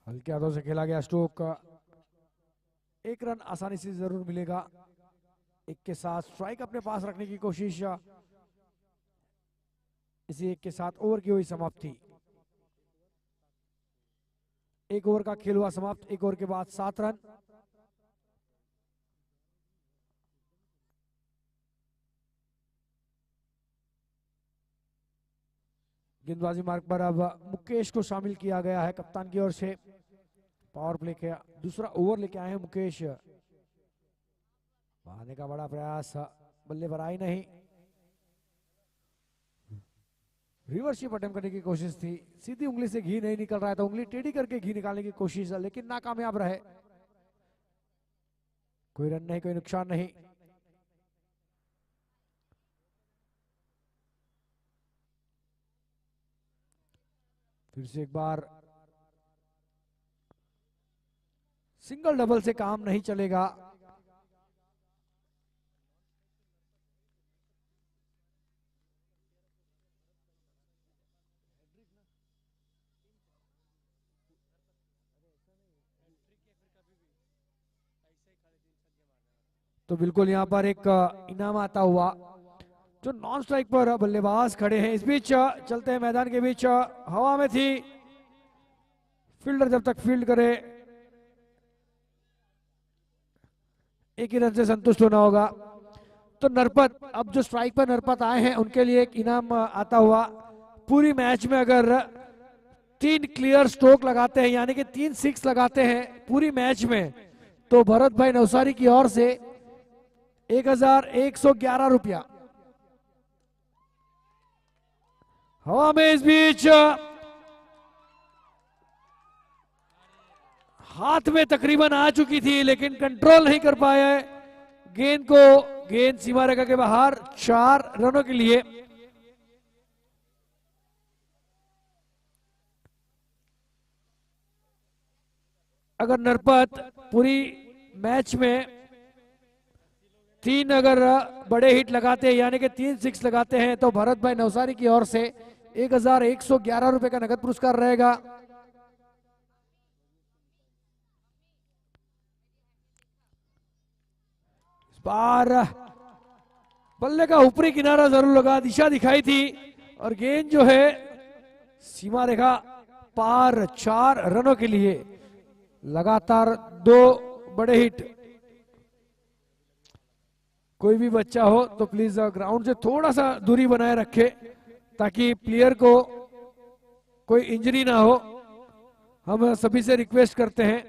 हल्के हाथों से खेला गया स्ट्रोक। 1 रन आसानी से जरूर मिलेगा। 1 के साथ स्ट्राइक अपने पास रखने की कोशिश। इसी 1 के साथ ओवर की हुई समाप्ति। 1 ओवर का खेल हुआ समाप्त। 1 ओवर के बाद 7 रन। गेंदबाजी मार्ग पर अब मुकेश को शामिल किया गया है कप्तान की ओर से। पावर प्ले के दूसरा ओवर लेके आए हैं मुकेश। बहाने का बड़ा प्रयास, बल्ले पर आई नहीं। रिवर्सिप अटेम्प्ट करने की कोशिश थी, सीधी उंगली से घी नहीं निकल रहा है तो उंगली टेढ़ी करके घी निकालने की कोशिश है, लेकिन नाकामयाब रहे। कोई रन नहीं, कोई नुकसान नहीं। फिर से एक बार सिंगल डबल से काम नहीं चलेगा। तो बिल्कुल यहां पर एक इनाम आता हुआ। जो नॉन स्ट्राइक पर बल्लेबाज खड़े हैं, इस बीच चलते हैं मैदान के बीच, हवा में थी, फील्डर जब तक फील्ड करे एक ही रन से संतुष्ट होना होगा। तो नरपत, अब जो स्ट्राइक पर नरपत आए हैं उनके लिए एक इनाम आता हुआ। पूरी मैच में अगर 3 क्लियर स्ट्रोक लगाते हैं, यानी कि 3 6 लगाते हैं पूरी मैच में, तो भरत भाई नवसारी की ओर से 1111 रुपया। हवा में इस बीच हाथ में तकरीबन आ चुकी थी, लेकिन कंट्रोल नहीं कर पाया गेंद को। गेंद सीमा रेखा के बाहर, 4 रनों के लिए। अगर नरपत पूरी मैच में 3 अगर बड़े हिट लगाते हैं, यानी कि 3 6 लगाते हैं, तो भरत भाई नवसारी की ओर से 1111 रुपए का नगद पुरस्कार रहेगा। इस बार बल्ले का ऊपरी किनारा जरूर लगा, दिशा दिखाई थी, और गेंद जो है सीमा रेखा पार, 4 रनों के लिए। लगातार 2 बड़े हिट। कोई भी बच्चा हो तो प्लीज ग्राउंड से थोड़ा सा दूरी बनाए रखे, ताकि प्लेयर को कोई इंजरी ना हो। हम सभी से रिक्वेस्ट करते हैं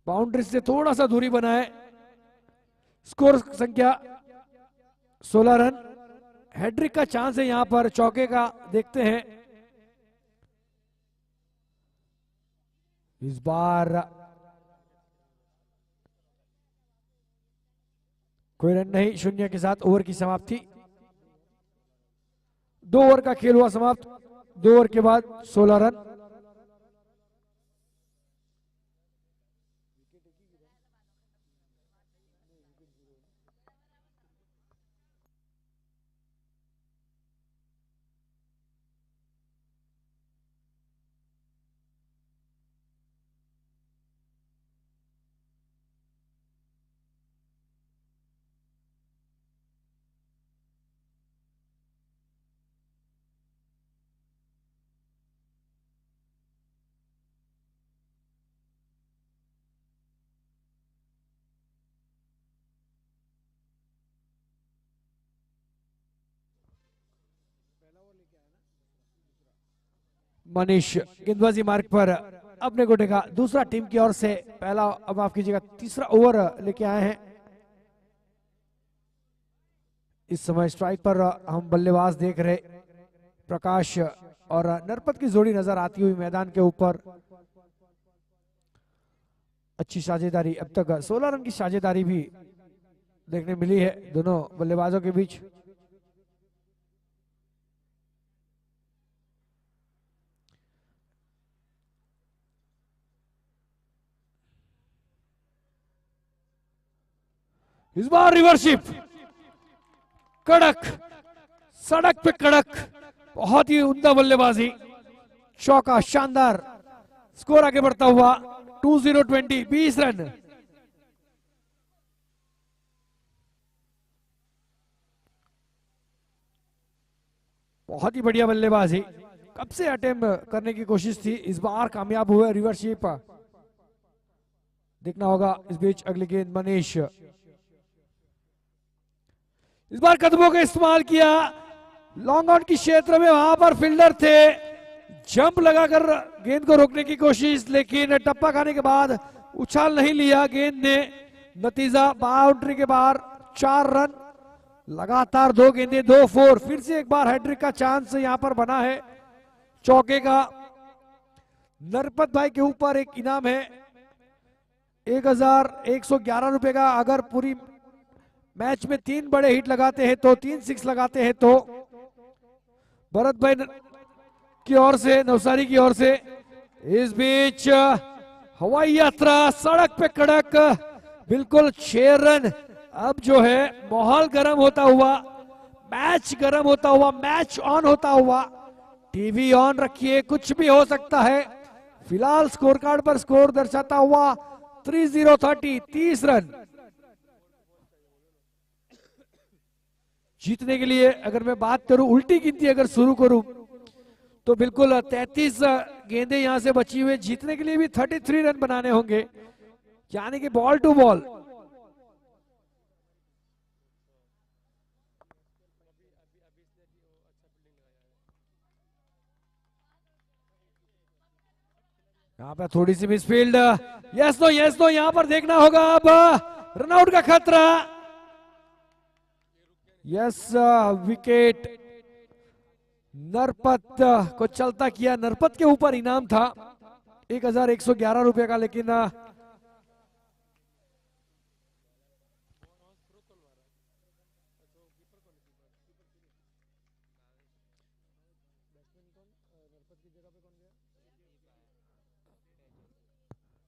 बाउंड्री से थोड़ा सा दूरी बनाए। स्कोर संख्या 16 रन। हैट्रिक का चांस है यहां पर, चौके का देखते हैं। इस बार कोई रन नहीं, 0 के साथ ओवर की समाप्ति। 2 ओवर का खेल हुआ समाप्त। 2 ओवर के बाद 16 रन। मनीष गेंदबाजी मार्ग पर अपने गोटे का दूसरा टीम की ओर से पहला, अब माफ कीजिएगा, तीसरा ओवर लेके आए हैं। इस समय स्ट्राइक पर हम बल्लेबाज देख रहे प्रकाश और नरपत की जोड़ी नजर आती हुई मैदान के ऊपर। अच्छी साझेदारी, अब तक 16 रन की साझेदारी भी देखने मिली है दोनों बल्लेबाजों के बीच। इस बार रिवर्सिप, कड़क, सड़क पे कड़क, बहुत ही उम्दा बल्लेबाजी, चौका, शानदार। स्कोर आगे बढ़ता हुआ 20 20 रन। बहुत ही बढ़िया बल्लेबाजी, कब से अटेम्प्ट करने की कोशिश थी, इस बार कामयाब हुए रिवर्सिप। देखना होगा इस बीच अगली गेंद मनीष। इस बार कदमों का इस्तेमाल किया, लॉन्ग ऑन की क्षेत्र में वहां पर फील्डर थे, जंप लगाकर गेंद को रोकने की कोशिश, लेकिन टप्पा खाने के बाद उछाल नहीं लिया गेंद ने। नतीजा बाउंड्री के बाहर 4 रन, लगातार 2 गेंदें 2 4। फिर से एक बार हैट्रिक का चांस यहां पर बना है चौके का। नरपत भाई के ऊपर एक इनाम है 1111 रुपए का। अगर पूरी मैच में 3 बड़े हिट लगाते हैं तो 3 6 लगाते हैं तो भरत भाई की ओर से, नवसारी की ओर से। इस बीच हवाई यात्रा सड़क पे कड़क, बिल्कुल 6 रन। अब जो है माहौल गर्म होता हुआ, मैच गर्म होता हुआ, मैच ऑन होता हुआ। टीवी ऑन रखिए, कुछ भी हो सकता है। फिलहाल स्कोर कार्ड पर स्कोर दर्शाता हुआ 30-30, 30 रन। जीतने के लिए अगर मैं बात करूं, उल्टी गिनती अगर शुरू करूं तो बिल्कुल 33 गेंदें यहां से बची हुई। जीतने के लिए भी 33 रन बनाने होंगे, यानी कि बॉल टू बॉल। यहाँ पर थोड़ी सी मिसफील्ड, यस नो यहां पर देखना होगा। अब रनआउट का खतरा, यस विकेट। नरपत को चलता किया, नरपत के ऊपर इनाम था 1111 रुपए का, लेकिन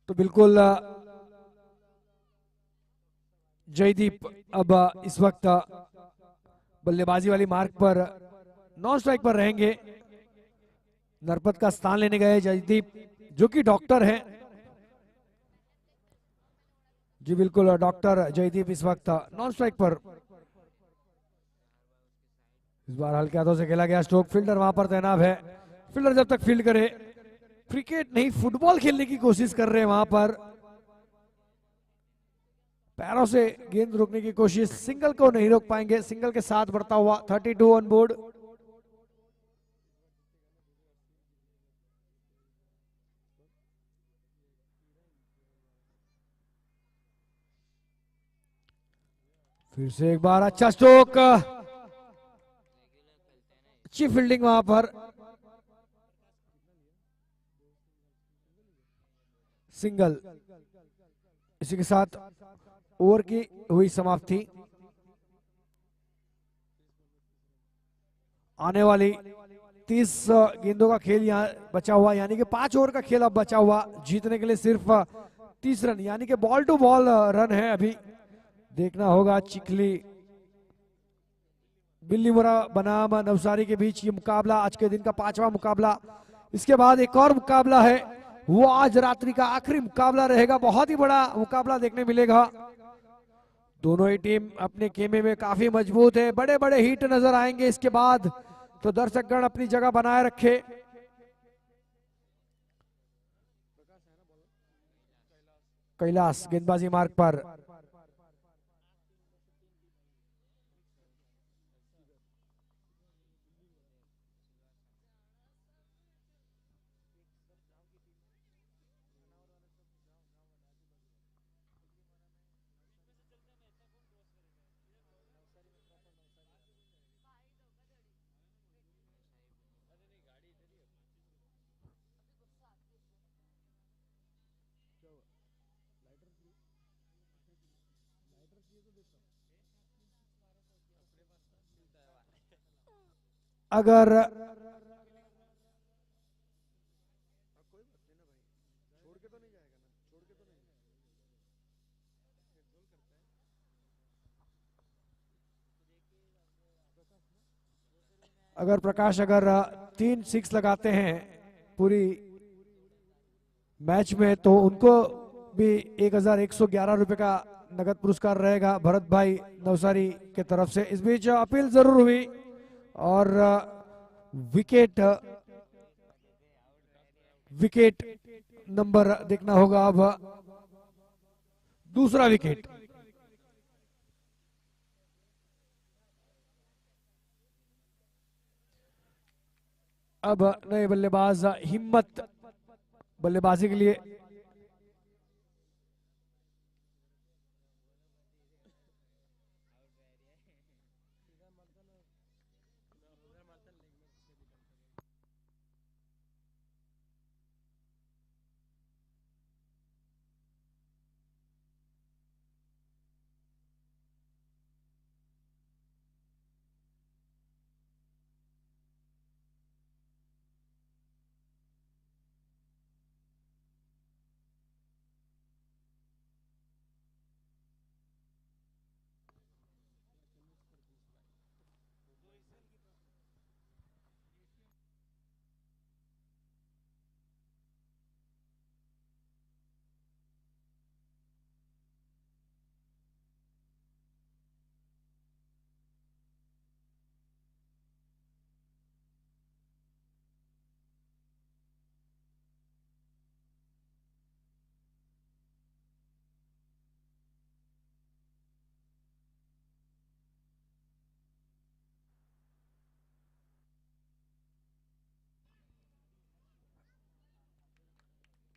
तो बिल्कुल जयदीप अब इस वक्त बल्लेबाजी वाली मार्क पर नॉन स्ट्राइक पर रहेंगे। नरपत का स्थान लेने गए जयदीप, जो कि डॉक्टर हैं। जी बिल्कुल, डॉक्टर जयदीप इस वक्त नॉन स्ट्राइक पर। इस बार हल्के हाथों से खेला गया स्ट्रोक, फील्डर वहां पर तैनात है। फील्डर जब तक फील्ड करे, क्रिकेट नहीं फुटबॉल खेलने की कोशिश कर रहे हैं वहां पर। पैरों से गेंद रोकने की कोशिश, सिंगल को नहीं रोक पाएंगे। सिंगल के साथ बढ़ता हुआ 32 ऑन बोर्ड। फिर से एक बार अच्छा स्ट्रोक, अच्छी फील्डिंग वहां पर। सिंगल, इसी के साथ ओवर की हुई समाप्ति। आने वाली 30 गेंदों का खेल यहाँ बचा हुआ, यानी कि 5 ओवर का खेल अब बचा हुआ। जीतने के लिए सिर्फ 30 रन, यानी कि बॉल टू बॉल रन है अभी। देखना होगा चिखली बिल्लीमोरा बनाम नवसारी के बीच ये मुकाबला, आज के दिन का 5वां मुकाबला। इसके बाद एक और मुकाबला है, वो आज रात्रि का आखिरी मुकाबला रहेगा। बहुत ही बड़ा मुकाबला देखने मिलेगा। दोनों ही टीम अपने खेमे में काफी मजबूत है। बड़े बड़े हिट नजर आएंगे इसके बाद, तो दर्शकगण अपनी जगह बनाए रखे। कैलाश गेंदबाजी मार्ग पर, अगर प्रकाश 3 6 लगाते हैं पूरी मैच में, तो उनको भी 1111 रुपए का नगद पुरस्कार रहेगा भरत भाई नवसारी के तरफ से। इस बीच अपील जरूर हुई और विकेट नंबर देखना होगा। अब दूसरा विकेट, अब नए बल्लेबाज हिम्मत बल्लेबाजी के लिए।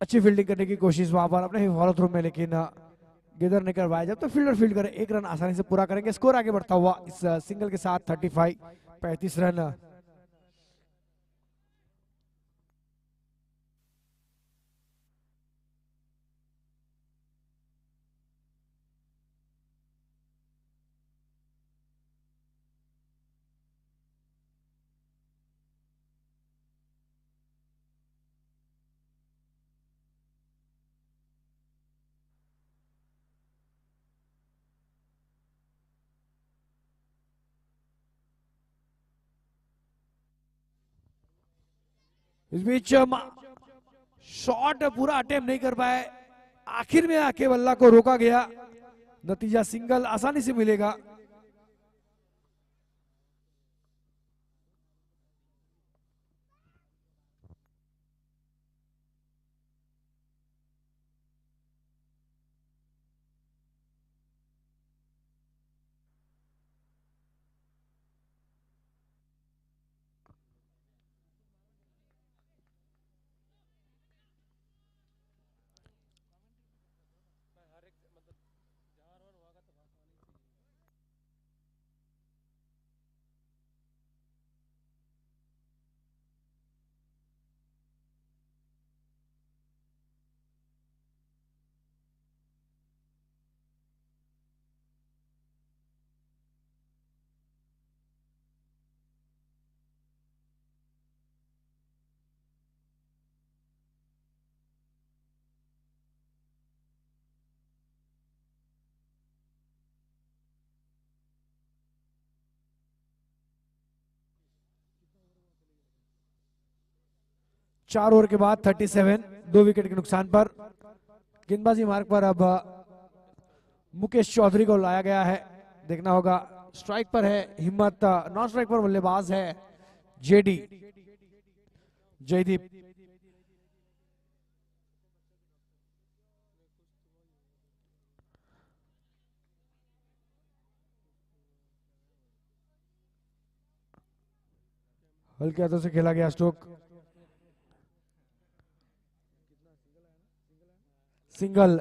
अच्छी फील्डिंग करने की कोशिश वहां पर अपने ही फॉलो थ्रू में, लेकिन गेदर नहीं करवाया। जब तो फील्डर फील्ड करे, एक रन आसानी से पूरा करेंगे। स्कोर आगे बढ़ता हुआ इस सिंगल के साथ 35 रन। इस बीच शॉट पूरा अटेम्प्ट नहीं कर पाए, आखिर में आके बल्ला को रोका गया। नतीजा सिंगल आसानी से मिलेगा। चार ओवर के बाद 37, 2 विकेट के नुकसान पर। गेंदबाजी मार्ग पर अब मुकेश चौधरी को लाया गया है। देखना होगा, स्ट्राइक पर है हिम्मत, नॉन स्ट्राइक पर बल्लेबाज है जेडी जयदीप। हल्के हाथों से खेला गया स्ट्रोक, सिंगल।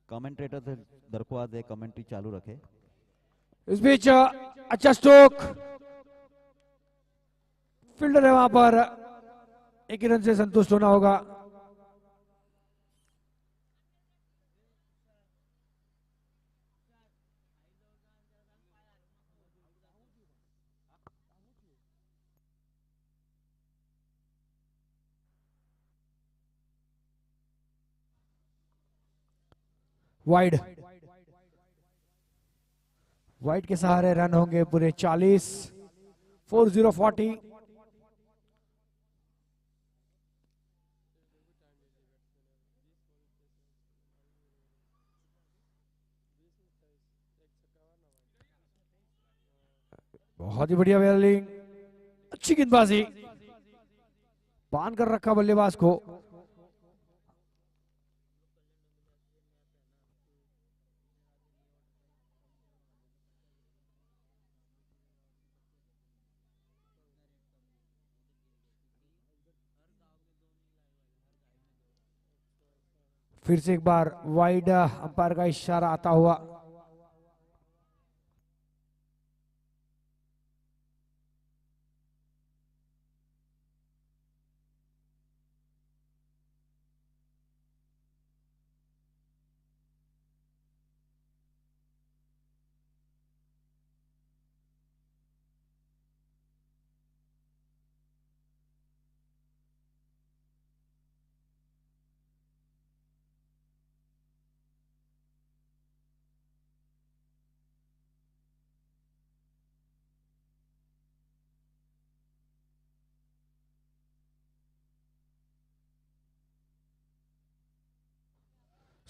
कमेंटेटर से दरख्वास्त है कमेंट्री चालू रखे। इस बीच अच्छा स्ट्रोक, फील्डर है वहां पर, एक ही रन से संतुष्ट होना होगा। वाइड। वाइड के सहारे रन होंगे पूरे 40। 40-40। बहुत ही बढ़िया बॉलिंग, अच्छी गेंदबाजी, बांध कर रखा बल्लेबाज को। फिर से एक बार वाइड, अंपायर का इशारा आता हुआ।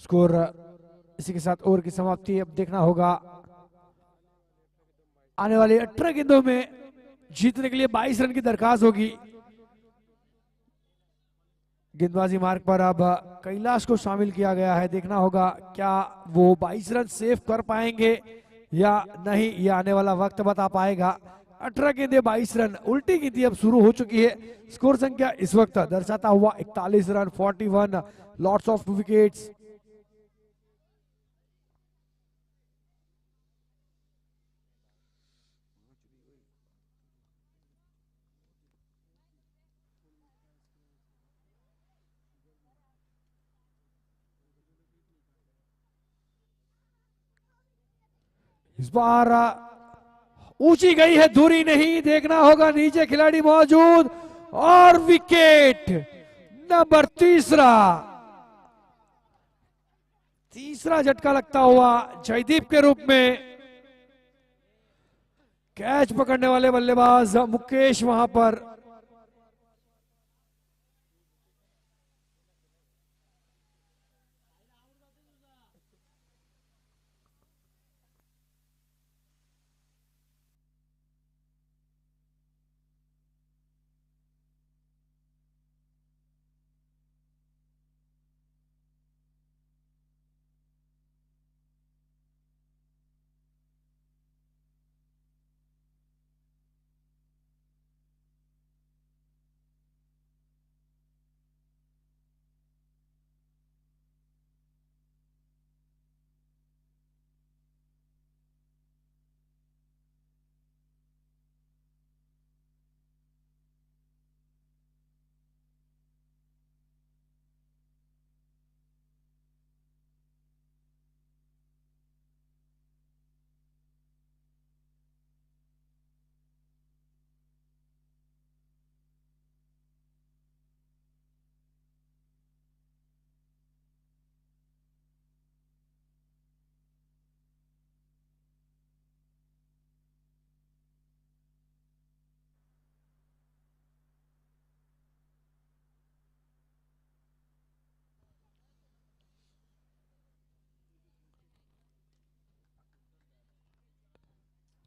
स्कोर इसी के साथ ओवर की समाप्ति। अब देखना होगा आने वाले 18 गेंदों में जीतने के लिए 22 रन की दरखास्त होगी। गेंदबाजी मार्ग पर अब कैलाश को शामिल किया गया है। देखना होगा क्या वो 22 रन सेव कर पाएंगे या नहीं, ये आने वाला वक्त बता पाएगा। 18 गेंदे 22 रन, उल्टी गिनती अब शुरू हो चुकी है। स्कोर संख्या इस वक्त दर्शाता हुआ 41 रन, 41 लॉट्स ऑफ विकेट्स। इस बार ऊंची गई है, दूरी नहीं, देखना होगा नीचे खिलाड़ी मौजूद और विकेट नंबर तीसरा झटका लगता हुआ जयदीप के रूप में। कैच पकड़ने वाले बल्लेबाज मुकेश वहां पर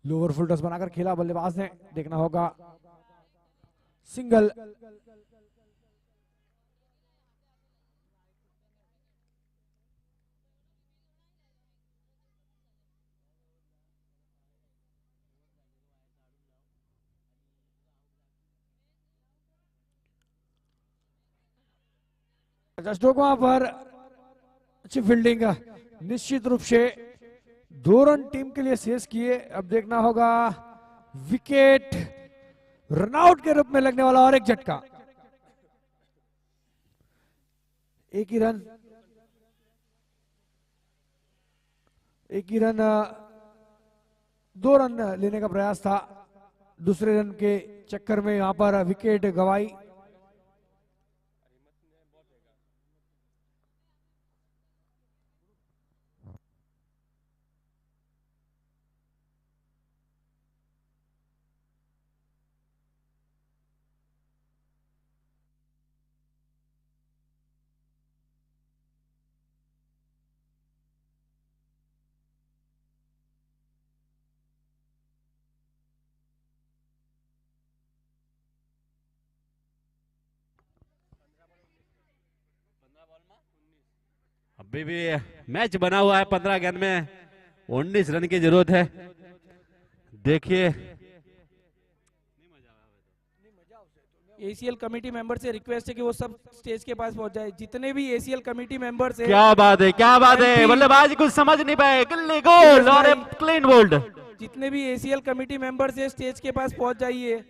लोअर फुल टॉस बनाकर खेला बल्लेबाज ने। देखना होगा सिंगल। स्टोक वहां पर अच्छी फील्डिंग, निश्चित रूप से 2 रन टीम के लिए शेष किए। अब देखना होगा विकेट, रनआउट के रूप में लगने वाला और एक झटका। एक ही रन 2 रन लेने का प्रयास था, दूसरे रन के चक्कर में यहां पर विकेट गंवाई। अभी भी मैच बना हुआ है, 15 गेंद में 19 रन की जरूरत है। देखिए एसीएल कमेटी मेंबर से रिक्वेस्ट है कि वो सब स्टेज के पास पहुंच जाए, जितने भी एसीएल कमेटी मेंबर्स हैं। क्या बात है, क्या बात है, MP बल्लेबाज कुछ समझ नहीं पाए, गिल्ली गोल और एक क्लीन बोल्ड। जितने भी एसीएल कमेटी मेंबर्स हैं स्टेज के पास पहुंच जाइए।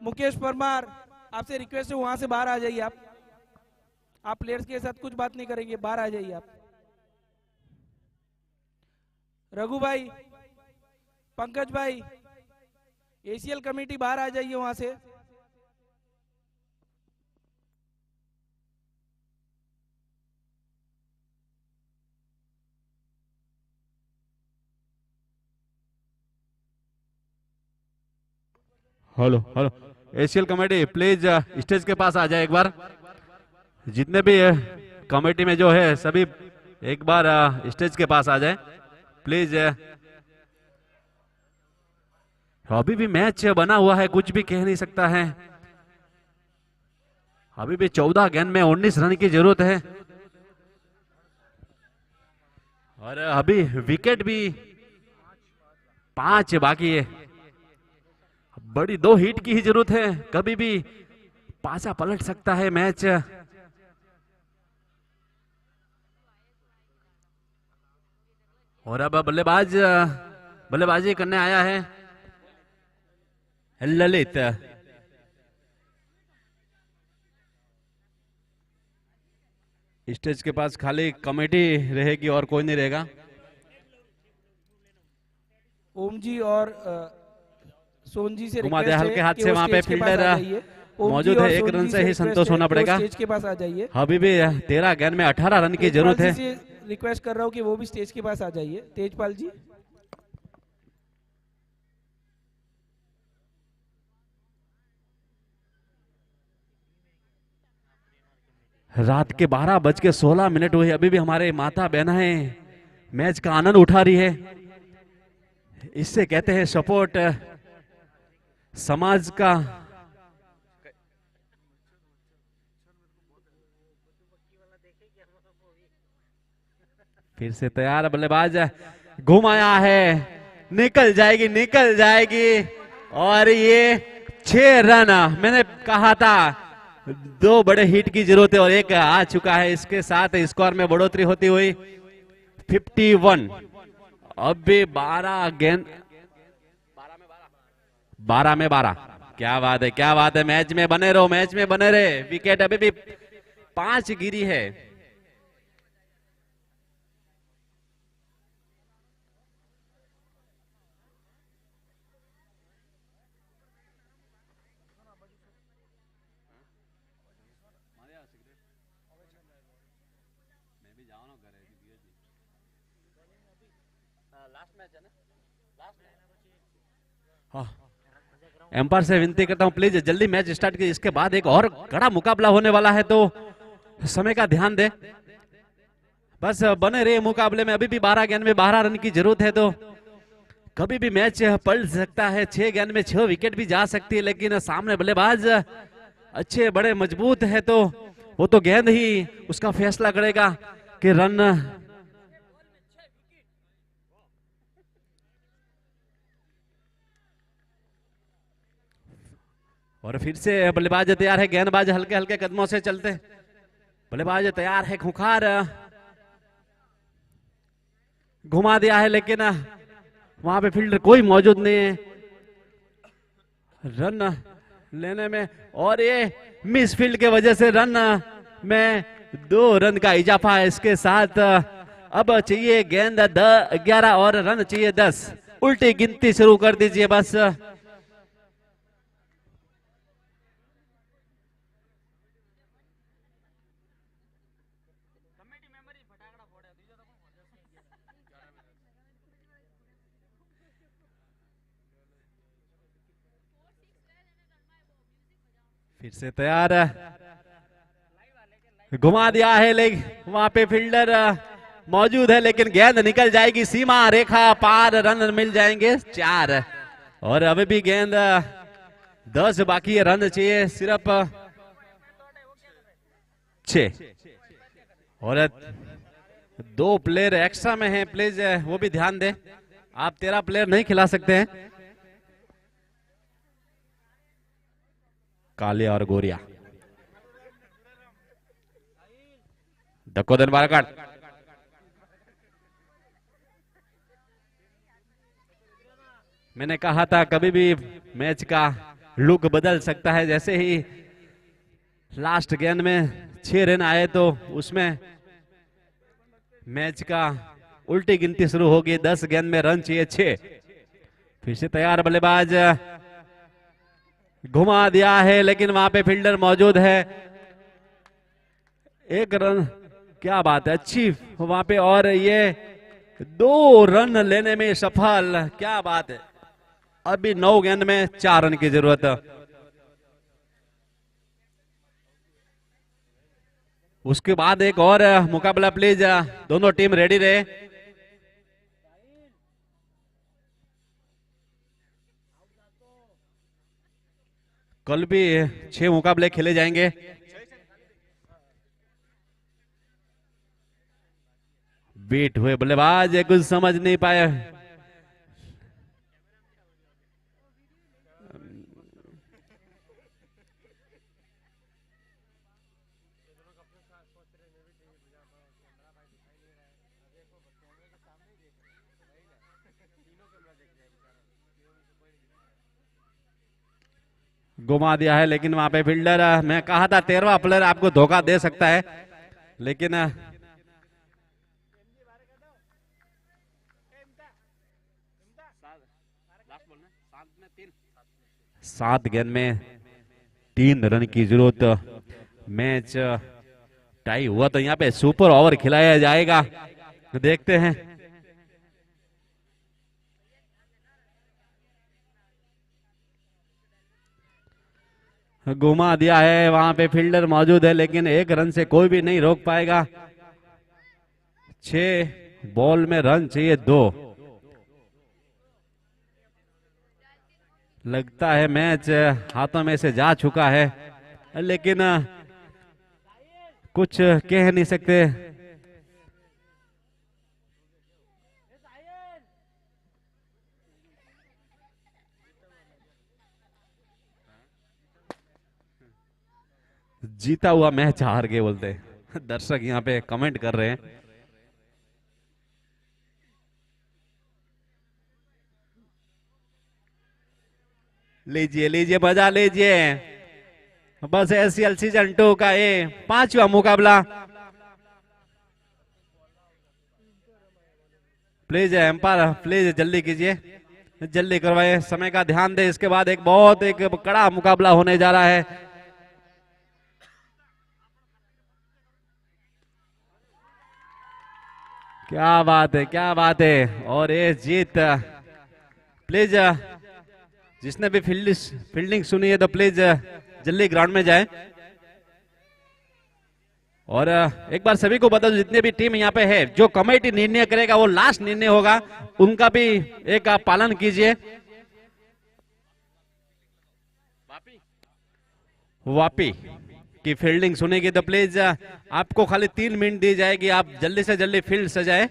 मुकेश परमार, आपसे रिक्वेस्ट है वहां से बाहर आ जाइए। आप प्लेयर्स के साथ कुछ बात नहीं करेंगे, बाहर आ जाइए आप। रघु भाई, पंकज भाई, एसीएल कमेटी बाहर आ जाइए वहां से। Hello hello, Asian committee please stage के पास आ जाए एक बार। जितने भी कमेटी में जो है सभी एक बार स्टेज के पास आ जाए प्लीज। अभी भी मैच बना हुआ है, कुछ भी कह नहीं सकता है। अभी भी 14 गेंद में 19 रन की जरूरत है और अभी विकेट भी 5 बाकी है। बड़ी 2 हिट की ही जरूरत है, कभी भी पासा पलट सकता है मैच। और अब बल्लेबाजी करने आया है ललित। स्टेज के पास खाली कमेटी रहेगी और कोई नहीं रहेगा। ओम जी और सोन जी से घुमा दे रिक्वेस्ट हल्के है हाथ कि से, वो वहां पे स्टेज के पास आ फील्डर जाइए। ओम जी मौजूद और है, 1 सोन रन जी से ही रिक्वेस्ट संतोष है होना कि वो पड़ेगा। स्टेज के पास आ जाइए। अभी भी 13 गेंद में 18 रन की जरूरत है। तेजपाल जी से रिक्वेस्ट कर रहा हूँ कि वो भी स्टेज के पास आ जाइए। तेजपाल जी, रात के 12:16 हुए, अभी भी हमारे माता बहनें मैच का आनंद उठा रही है। इससे कहते हैं सपोर्ट समाज का। फिर से तैयार बल्लेबाज, घुमाया है, निकल जाएगी निकल जाएगी और ये 6 रन। मैंने कहा था 2 बड़े हिट की जरूरत है और एक आ चुका है। इसके साथ स्कोर में बढ़ोतरी होती हुई 51। अब भी 12 गेंद, 12 में 12। क्या बात है, क्या बात है। मैच में बने रहो, मैच में बने रहे। विकेट अभी भी 5 गिरी है। एम्पायर से विनती करता हूं प्लीज जल्दी मैच स्टार्ट कीजिए। इसके बाद एक और कड़ा मुकाबला होने वाला है, तो समय का ध्यान दे। बस बने रहे मुकाबले में। अभी भी 12 गेंद में 12 रन की जरूरत है, तो कभी भी मैच पलट सकता है। 6 गेंद में 6 विकेट भी जा सकती है, लेकिन सामने बल्लेबाज अच्छे बड़े मजबूत है, तो वो तो गेंद ही उसका फैसला करेगा कि रन। और फिर से बल्लेबाज तैयार है, गेंदबाज हल्के हल्के कदमों से चलते। बल्लेबाज तैयार है, खुखार घुमा दिया है, लेकिन वहां पे फील्डर कोई मौजूद नहीं है रन लेने में। और ये मिस फील्ड के वजह से रन में 2 रन का इजाफा है। इसके साथ अब चाहिए गेंद 11 और रन चाहिए 10। उल्टी गिनती शुरू कर दीजिए बस। फिर से तैयार, घुमा दिया है, लेकिन वहां पे फील्डर मौजूद है, लेकिन गेंद निकल जाएगी सीमा रेखा पार। रन मिल जाएंगे 4 और अभी भी गेंद 10 बाकी है। रन चाहिए सिर्फ 6। और 2 प्लेयर एक्स्ट्रा में हैं, प्लीज वो भी ध्यान दें। आप 13 प्लेयर नहीं खिला सकते हैं। कालिया और गोरिया, दक्कोदन बाराकाट, मैंने कहा था कभी भी मैच का लुक बदल सकता है। जैसे ही लास्ट गेंद में 6 रन आए तो उसमें मैच का उल्टी गिनती शुरू होगी। 10 गेंद में रन चाहिए 6। फिर से तैयार बल्लेबाज, घुमा दिया है लेकिन वहां पे फील्डर मौजूद है। 1 रन, क्या बात है, अच्छी वहां पे, और ये 2 रन लेने में सफल, क्या बात है। अभी 9 गेंद में 4 रन की जरूरत है। उसके बाद एक और मुकाबला प्लीज, दोनों टीम रेडी रहे। कल भी 6 मुकाबले खेले जाएंगे। बीट हुए बल्लेबाज कुछ समझ नहीं पाए। घुमा दिया है लेकिन वहां पे फील्डर, मैं कहा था 13वां प्लेयर आपको धोखा दे सकता है, लेकिन 7 गेंद में 3 रन की जरूरत। मैच टाई हुआ तो यहाँ पे सुपर ओवर खिलाया जाएगा, देखते हैं। घुमा दिया है, वहां पे फील्डर मौजूद है लेकिन 1 रन से कोई भी नहीं रोक पाएगा। 6 बॉल में रन चाहिए 2। लगता है मैच हाथों में से जा चुका है, लेकिन कुछ कह नहीं सकते। जीता हुआ मैच हार गए बोलते दर्शक यहाँ पे कमेंट कर रहे हैं। लीजिए लीजिए मजा लीजिए, बस एसीएल सीजन 2 का ये 5वां मुकाबला। प्लीज एम्पायर प्लीज जल्दी कीजिए, जल्दी करवाए, समय का ध्यान दे। इसके बाद एक बहुत कड़ा मुकाबला होने जा रहा है। क्या बात है, क्या बात है। और ये जीत, प्लीज जिसने भी फील्डिंग सुनी है तो प्लीज जल्दी ग्राउंड में जाए। और एक बार सभी को बता दो, जितने भी टीम यहाँ पे है, जो कमेटी निर्णय करेगा वो लास्ट निर्णय होगा, उनका भी एक आप पालन कीजिए। वापी की फील्डिंग सुनेगी तो प्लीज आपको खाली 3 मिनट दी जाएगी, आप जल्दी से जल्दी फील्ड सजाए।